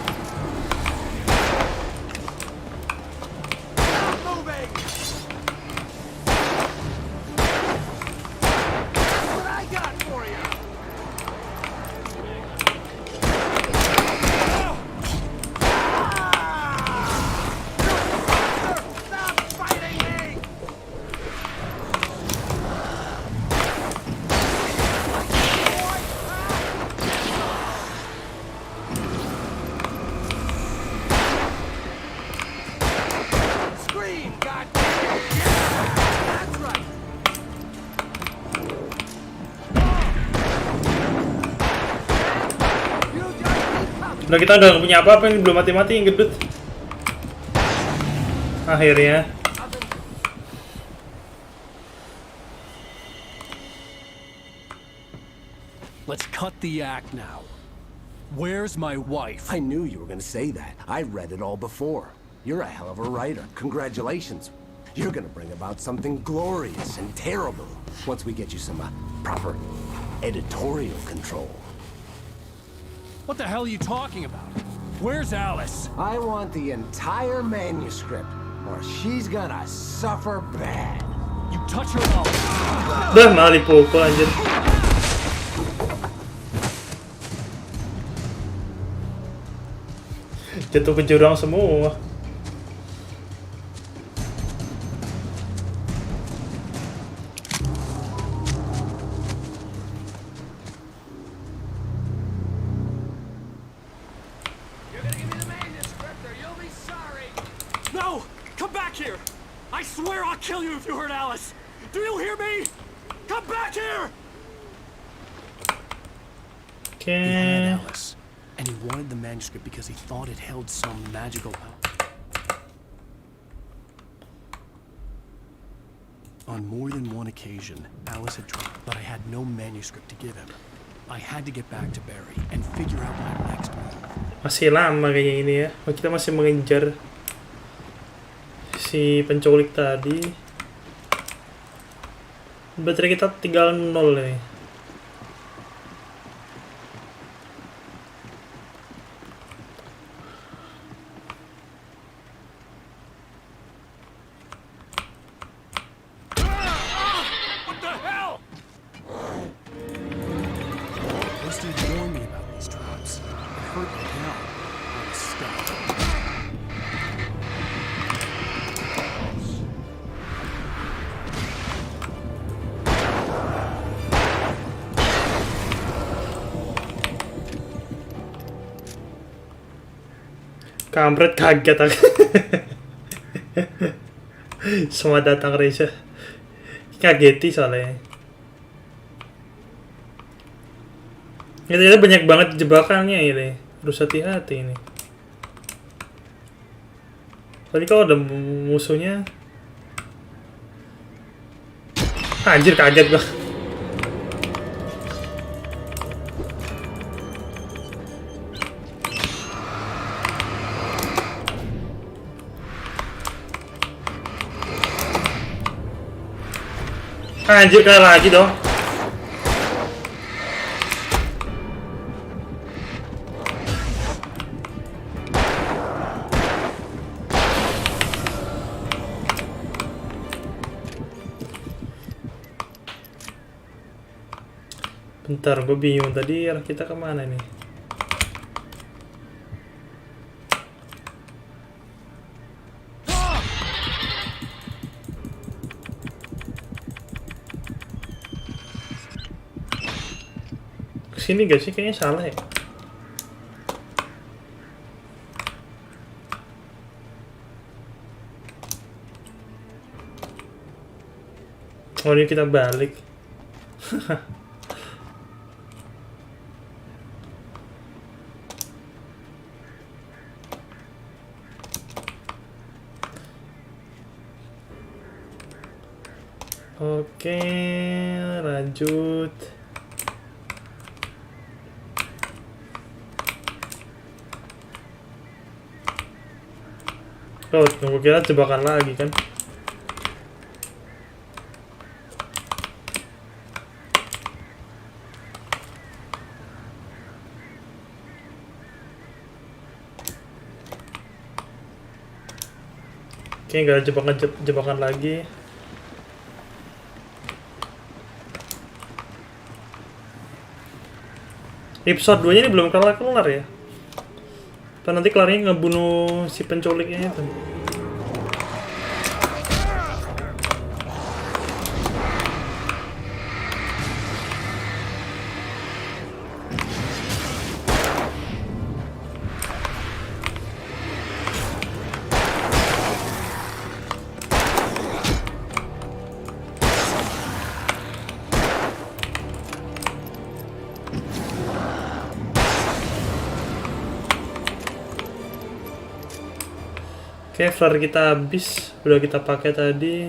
Udah, kita udah gak punya apa-apa, ini belum mati-mati yang gedut. Akhirnya. Let's cut the act now. Where's my wife? I knew you were gonna say that. I read it all before. You're a hell of a writer. Congratulations. You're gonna bring about something glorious and terrible once we get you some proper editorial control. What the hell are you talking about? Where's Alice? I want the entire manuscript, or she's gonna suffer bad. You touch her mouth. Dah, malah dipukul anjir. Jatuh ke jurang semua. No! Come back here! I swear I'll kill you if you hurt Alice! Do you hear me? Come back here! He had Alice, and he wanted the manuscript because he thought it held some magical power. On more than one occasion, Alice had tried, but I had no manuscript to give him. I had to get back to Barry and figure out my next move. Masih lama kayaknya ini ya. Kita masih mengejar si penculik tadi. Baterai kita tinggal 0 nih. What the hell? Rusty warned me about these traps. It hurt like hell. I was stuck. Kampret, kaget aku. Semua datang Reza. Kageti soalnya. Ini ternyata banyak banget jebakannya ini. Harus hati-hati ini. Tadi kalau ada musuhnya. Anjir, kaget gua. Anjir, kalah lagi dong. Bentar, gue bingung tadi arah kita kemana nih? Kesini gak sih? Kayaknya salah ya. Oh, ini kita balik. Oke, lanjut. Oh, tunggu, kira jebakan lagi kan? Oke, nggak ada jebakan lagi. Episode 2 nya ini belum kelar ya? Apa nanti kelarnya ngebunuh si penculiknya itu? Oke, flare kita habis, udah kita pakai tadi.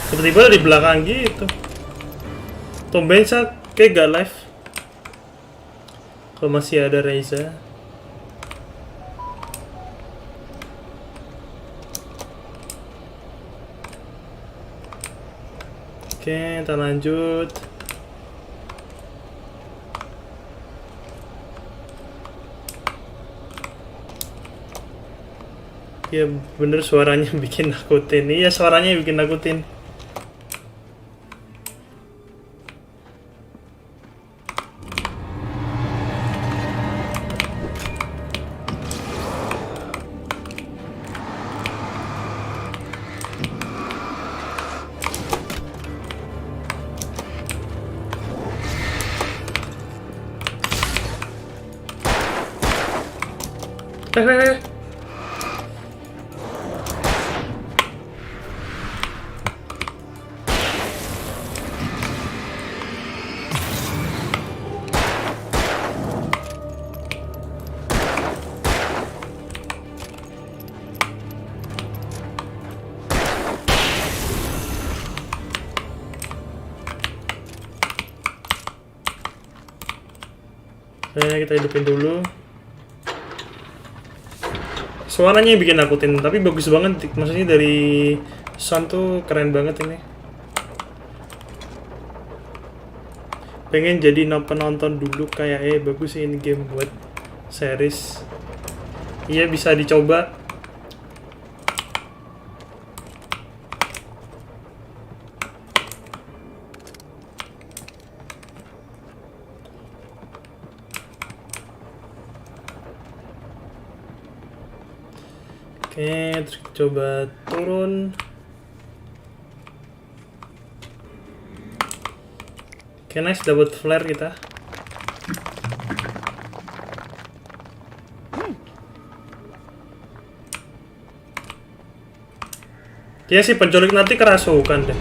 Tiba-tiba ada di belakang gitu. Tumben saya kayak gak live. Kalau masih ada Reza. Oke, kita lanjut. Ya bener, suaranya bikin nakutin. Iya, suaranya bikin nakutin. Kita hidupin dulu. Suaranya yang bikin nakutin, tapi bagus banget. Maksudnya dari sound tuh keren banget ini. Pengen jadi penonton dulu kayak bagus sih ini game buat series. Iya, bisa dicoba. Oke, terus kita coba turun. Oke, nice, dapat flare kita. Ya sih penculik nanti kerasukan deh.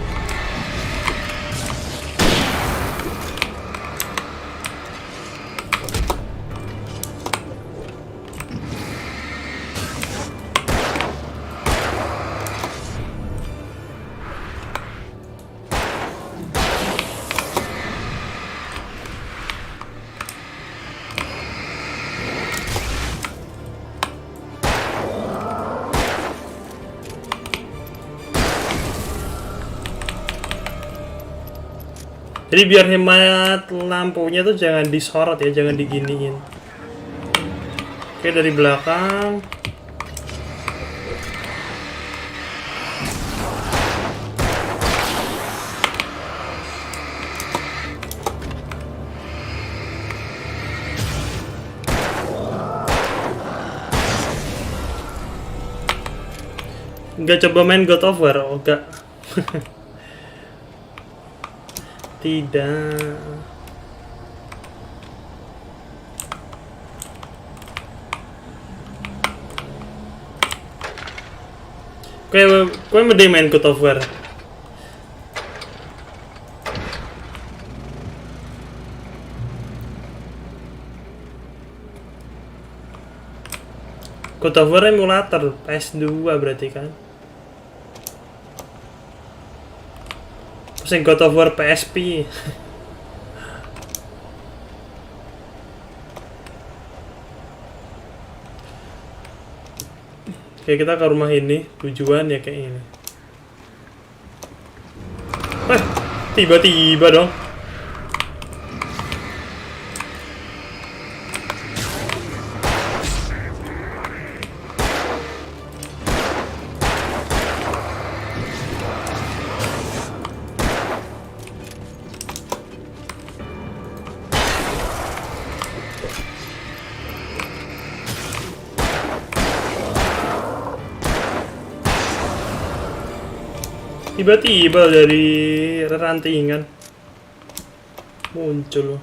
Jadi biar hemat lampunya tuh jangan disorot ya, jangan diginiin. Oke, dari belakang. Enggak coba main God of War, oh enggak. Tidak. Kue mending main God of War. God of War emulator PS2 berarti kan? Terus yang God of War PSP. Oke, kita ke rumah ini. Tujuan ya kayak ini. Tiba-tiba dong. Tiba-tiba dari rantingan muncul.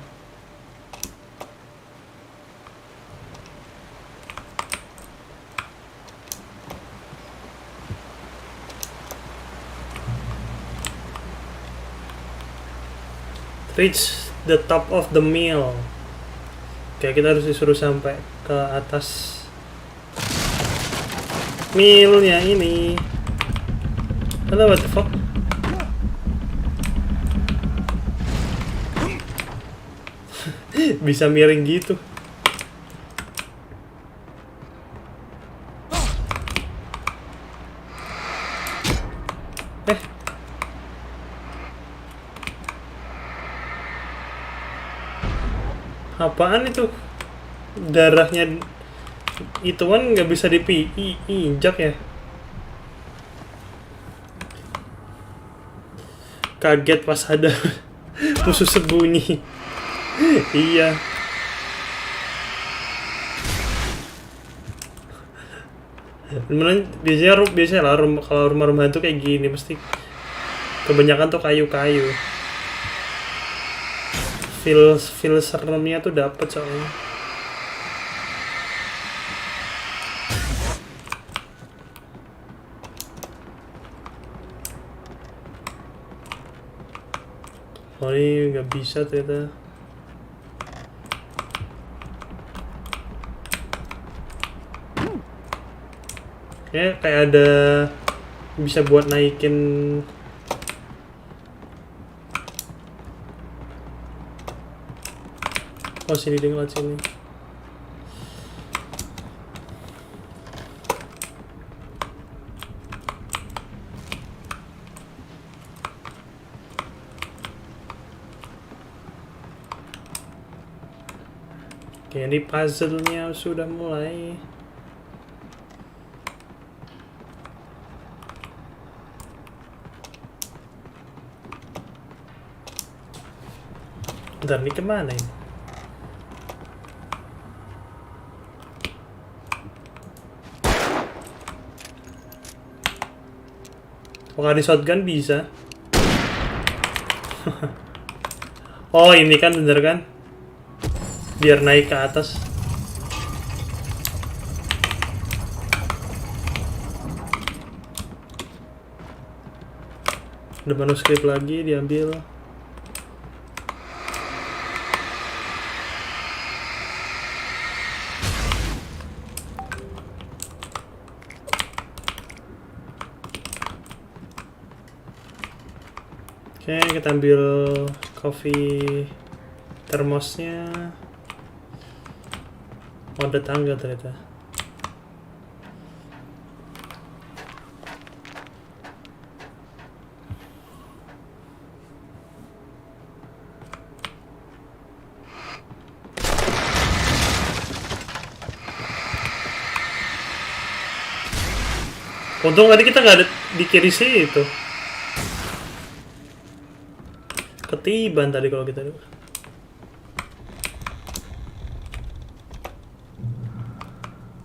Reach the top of the mill. Oke, kita harus disuruh sampai ke atas millnya ini. Hello, what the fuck? Bisa miring gitu. Apaan itu? Darahnya ituan nggak bisa diinjak ya? Kaget pas ada musuh sembunyi. Iya. Biasanya lah kalau rumah-rumah itu kayak gini pasti kebanyakan tuh kayu-kayu. Feel seremnya tuh dapet soalnya. Oh, ini nggak bisa ternyata. Kayak ada bisa buat naikin. Oh, sini deh, lewat sini. Oke, ini puzzle-nya sudah mulai. Bentar, ini kemana ini? Apakah di shotgun bisa? Oh, ini kan bener kan? Biar naik ke atas. Ada manuskrip lagi diambil. Oke, kita ambil coffee termosnya. Oh, ada tangga ternyata. Untung tadi kita nggak ada di kiri situ. Ketiban tadi kalau kita.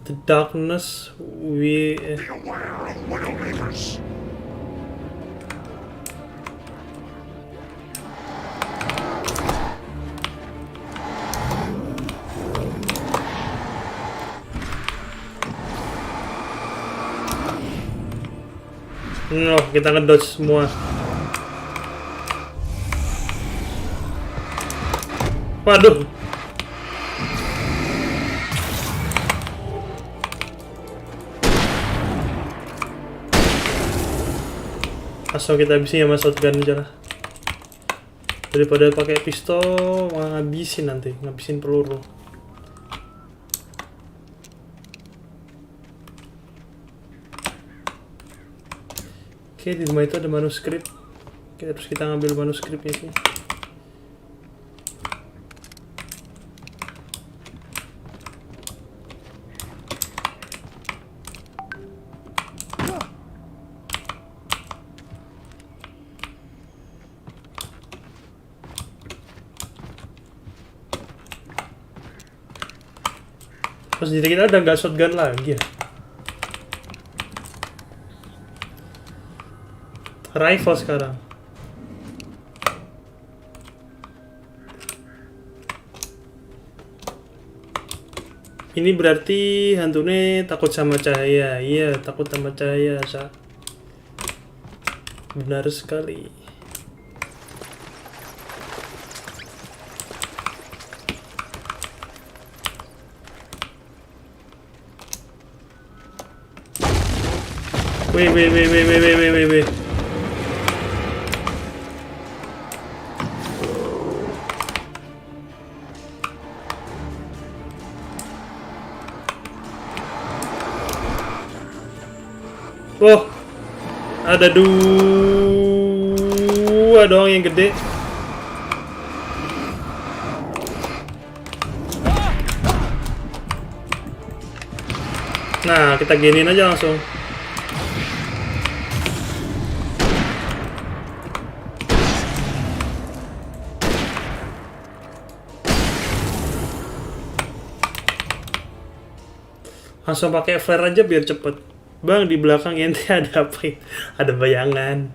The darkness we. Be aware of widowmakers. No, kita ngedodge semua. Waduh. Langsung kita habisin sama shotgun aja lah. Daripada pakai pistol, ngabisin nanti, ngabisin peluru. Oke, di rumah itu ada manuskrip. Oke, terus kita ngambil manuskripnya sih. Terus jadi kita udah nggak shotgun lagi ya. Rifle sekarang. Ini berarti hantunya takut sama cahaya. Iya, takut sama cahaya, Sa. Benar sekali. Weh. Oh, ada dua dong yang gede. Nah, kita genin aja langsung. Langsung pakai flare aja biar cepet. Bang, di belakang ente ada apa ya? Ada bayangan.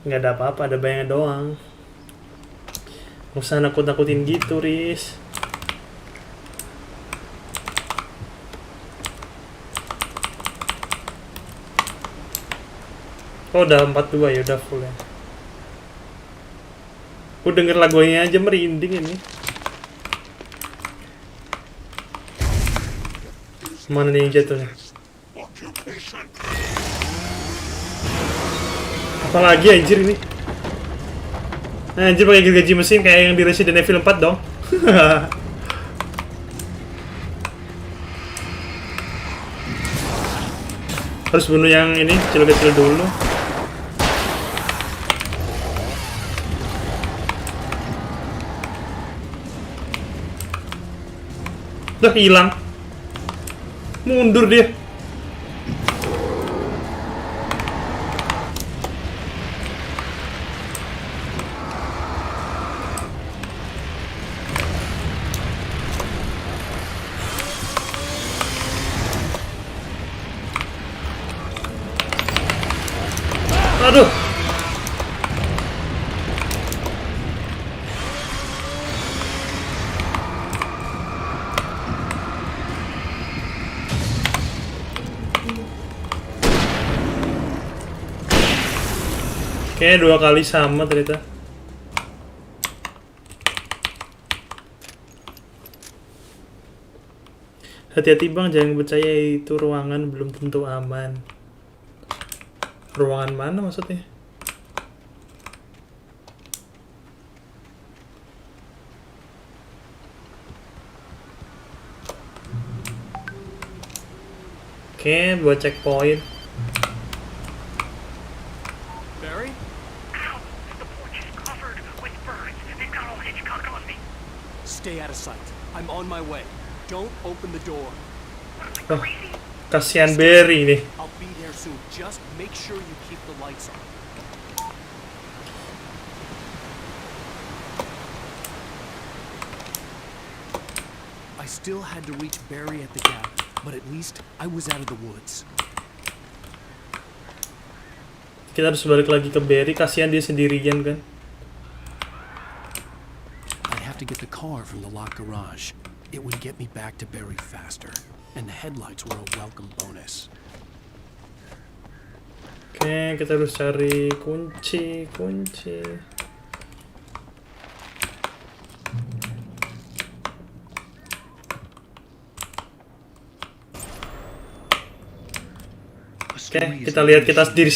Nggak ada apa-apa, ada bayangan doang. Nggak usah nakut-nakutin gitu, Riz. Oh, udah 42 ya, udah full ya. Gue denger lagunya aja merinding ini. Mana nih yang jatuhnya? Apalagi anjir ini? Nah, anjir pakai gergaji mesin kayak yang di Resident Evil 4 dong. Harus bunuh yang ini, kecil-kecil dulu. Udah hilang. Mundur dia. Aduh. Kayaknya 2 kali sama ternyata. Hati-hati bang, jangan percaya itu ruangan belum tentu aman. Ruangan mana maksudnya? Oke, buat checkpoint. Barry? Ow! The porch is covered with birds. They've got all Hitchcock on me. Stay out of sight. I'm on my way. Don't open the door. Oh, kasihan Barry nih. I'll be there soon. Just make sure you keep the lights on. I still had to reach Barry at the gap, but at least I was out of the woods. Kita harus balik lagi ke Barry, kasihan dia sendirian kan. I'd have to get the car from the locked garage. It would get me back to Barry faster, and the headlights were a welcome bonus. Oke, kita harus cari kunci. Oke, kita lihat kita sendiri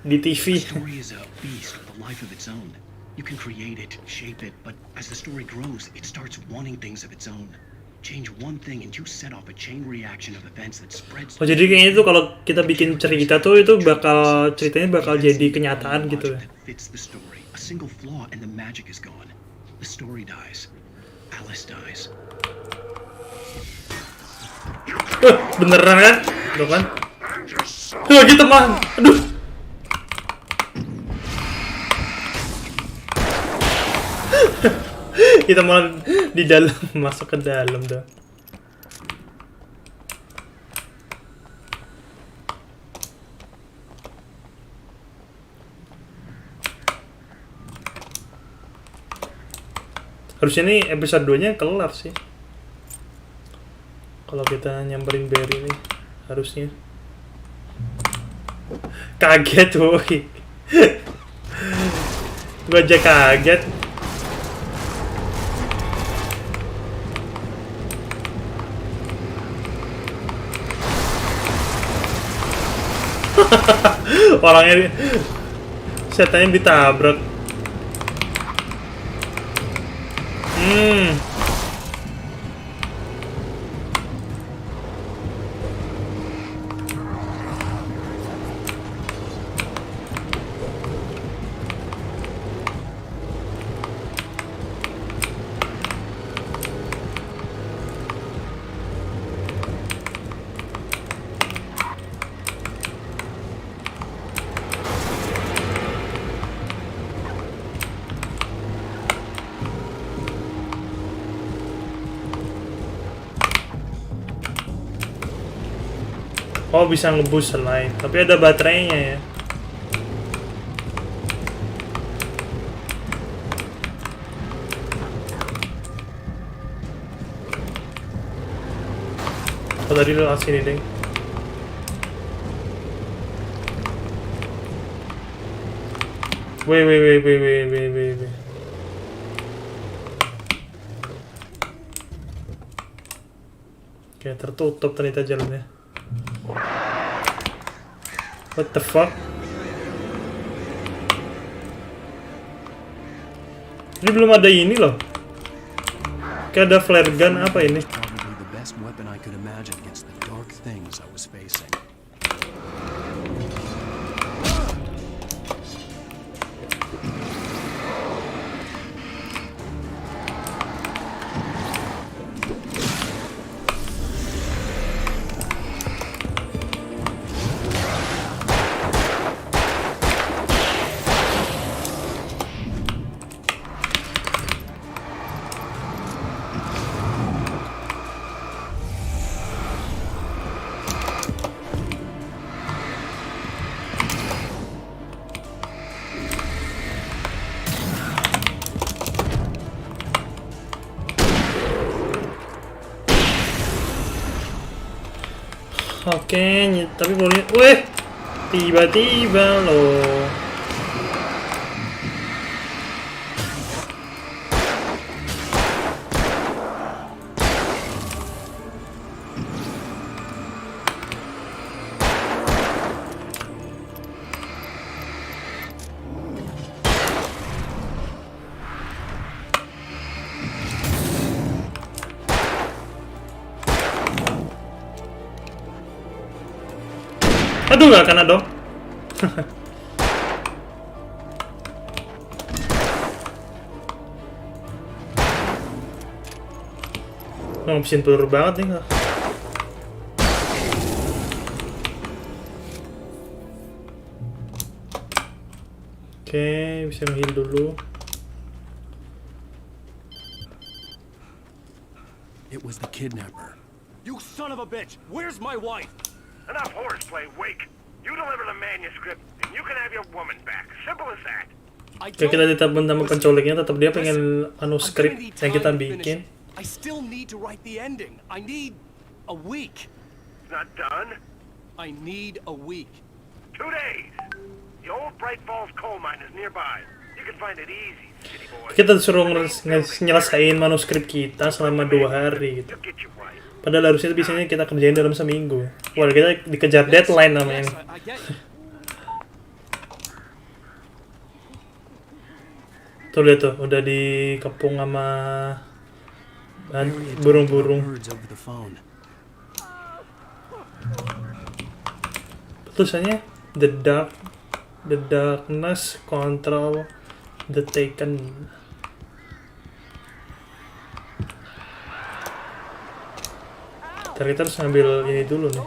di TV. Story is a beast with a life of its own. You can create it, shape it, but as the story grows, it starts wanting things of its own. Change one thing and you set off a chain reaction of events that spreads. Oh, jadi kayaknya itu kalau kita bikin cerita tuh itu ceritanya bakal jadi kenyataan gitu ya. Fits the story. A single flaw and the magic is gone. The story dies. Alice dies. Beneran kan? Tuh kan? Gitu mah. Aduh. Kita malah di dalam, masuk ke dalam dah. Harusnya nih episode 2-nya kelar sih. Kalau kita nyamperin Barry nih, harusnya. Kaget woi. Gua aja kaget. Orangnya setannya ditabrak. Oh, bisa ngeboost slide, tapi ada baterainya ya. Oh, tadi lo sini deh. Wait. Oke, tertutup ternyata jalannya. What the fuck? Ini belum ada ini loh. Kayak ada flare gun apa ini? Probably the best weapon I could imagine against the dark things I was facing. Oke, tapi boleh. Weh, tiba-tiba loh. Aduh, gak kena dong. Ngabisin peluru banget nih. Oke, bisa nge-heal dulu. It was the kidnapper. You son of a bitch! Where's my wife? Enough horseplay, Wake. You deliver the manuscript, and you can have your woman back. Simple as that. Oke, kita ditelepon sama penculiknya, tetap dia pengen manuskrip yang kita bikin. I still need to write the ending. I need a week. It's not done. I need a week. 2 days. The old Bright Falls coal mine is nearby. You can find it easy, city boy. Kita disuruh nyelesain manuskrip kita selama 2 hari gitu. Padahal harusnya biasanya kita kerjain dalam seminggu. Wah, kita dikejar deadline namanya. Tuh lihat tuh, udah dikepung sama burung-burung. Tulisannya the darkness control the taken. Ntar kita harus ngambil ini dulu nih.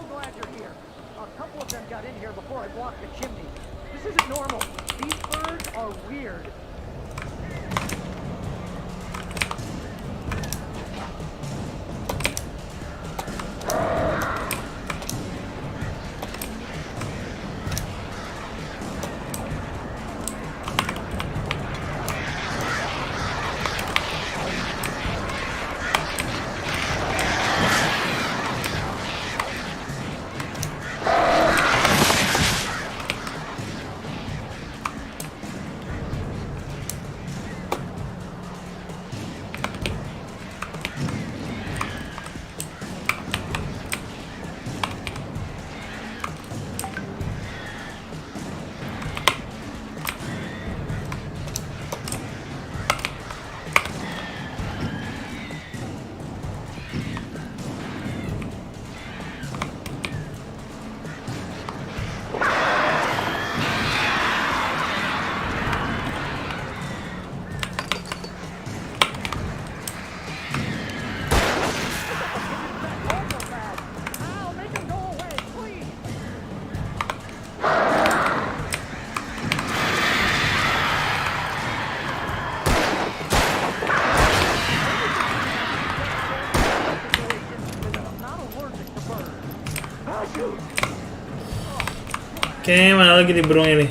Oke, mana lagi nih burung ini?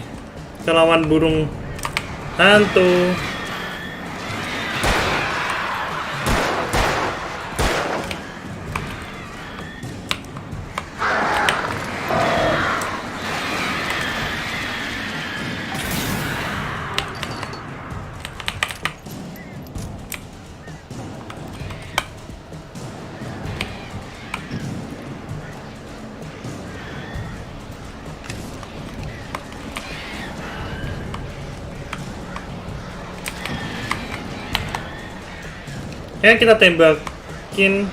Kita lawan burung hantu. Ya, kita tembakin.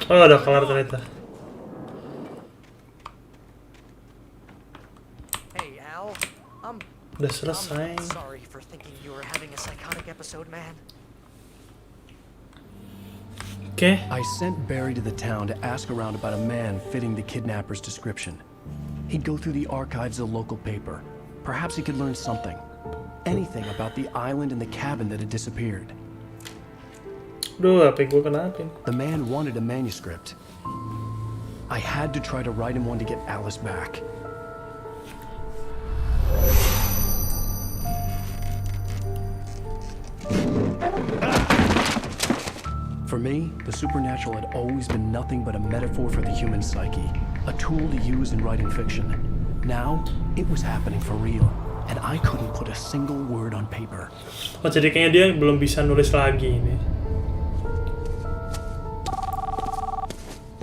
Oh, udah kelar ternyata. Hey, Al. Udah selesai. Sorry for thinking you were having a psychotic episode, man. Okay. I sent Barry to the town to ask around about a man fitting the kidnapper's description. He'd go through the archives of the local paper. Perhaps he could learn something. Anything about the island and the cabin that had disappeared. Duh, apa gue kenapin? The man wanted a manuscript. I had to try to write him one to get Alice back. For me, the supernatural had always been nothing but a metaphor for the human psyche, a tool to use in writing fiction. Now, it was happening for real, and I couldn't put a single word on paper. Oh, jadi kayaknya dia belum bisa nulis lagi ini.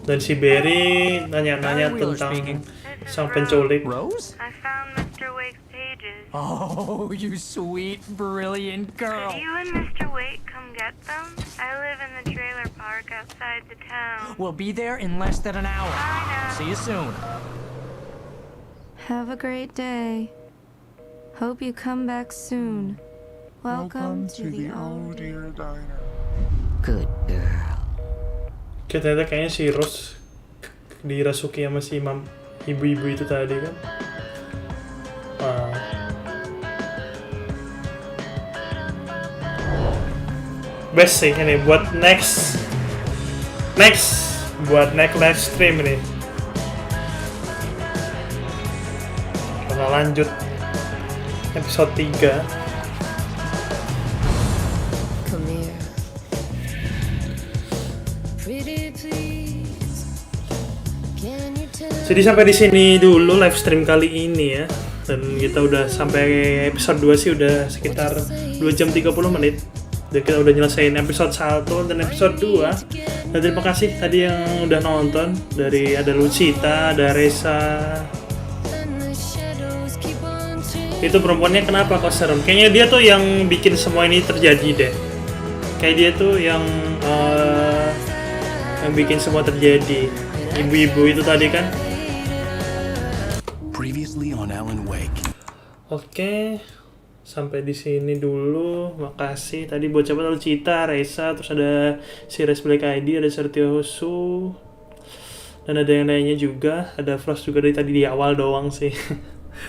Dan si Barry nanya-nanya tentang sang penculik. Rose? I found Mr. Wake's pages. Oh, you sweet, brilliant girl. Could you and Mr. Wake come get them? I live in the trailer park outside the town. We'll be there in less than an hour. See you soon. Have a great day. Hope you come back soon. Welcome to the old dear diner. Good girl. Ternyata kayaknya si Rose dirasuki sama si ibu-ibu itu tadi kan. Best sih ini buat next buat live stream ini. Kita lanjut episode 3. Jadi sampai di sini dulu live stream kali ini ya. Dan kita udah sampai episode 2 sih udah sekitar 2 jam 30 menit. Dan kita udah nyelesain episode 1 dan episode 2. Dan terima kasih tadi yang udah nonton. Dari ada Lucita, ada Reza. Itu perempuannya kenapa kok serem? Kayaknya dia tuh yang bikin semua ini terjadi deh. Kayak dia tuh yang bikin semua terjadi. Ibu-ibu itu tadi kan. Previously on Alan Wake. Oke, sampai di sini dulu. Makasih. Tadi buat siapa tahu Cita, Reza, terus ada si Res Black ID, ada Sertiosu, dan ada yang lainnya juga. Ada Frost juga dari tadi di awal doang sih.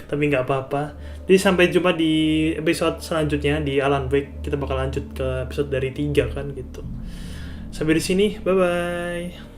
Tapi nggak apa-apa. Jadi sampai jumpa di episode selanjutnya di Alan Wake. Kita bakal lanjut ke episode dari 3 kan gitu. Sampai di sini, bye bye.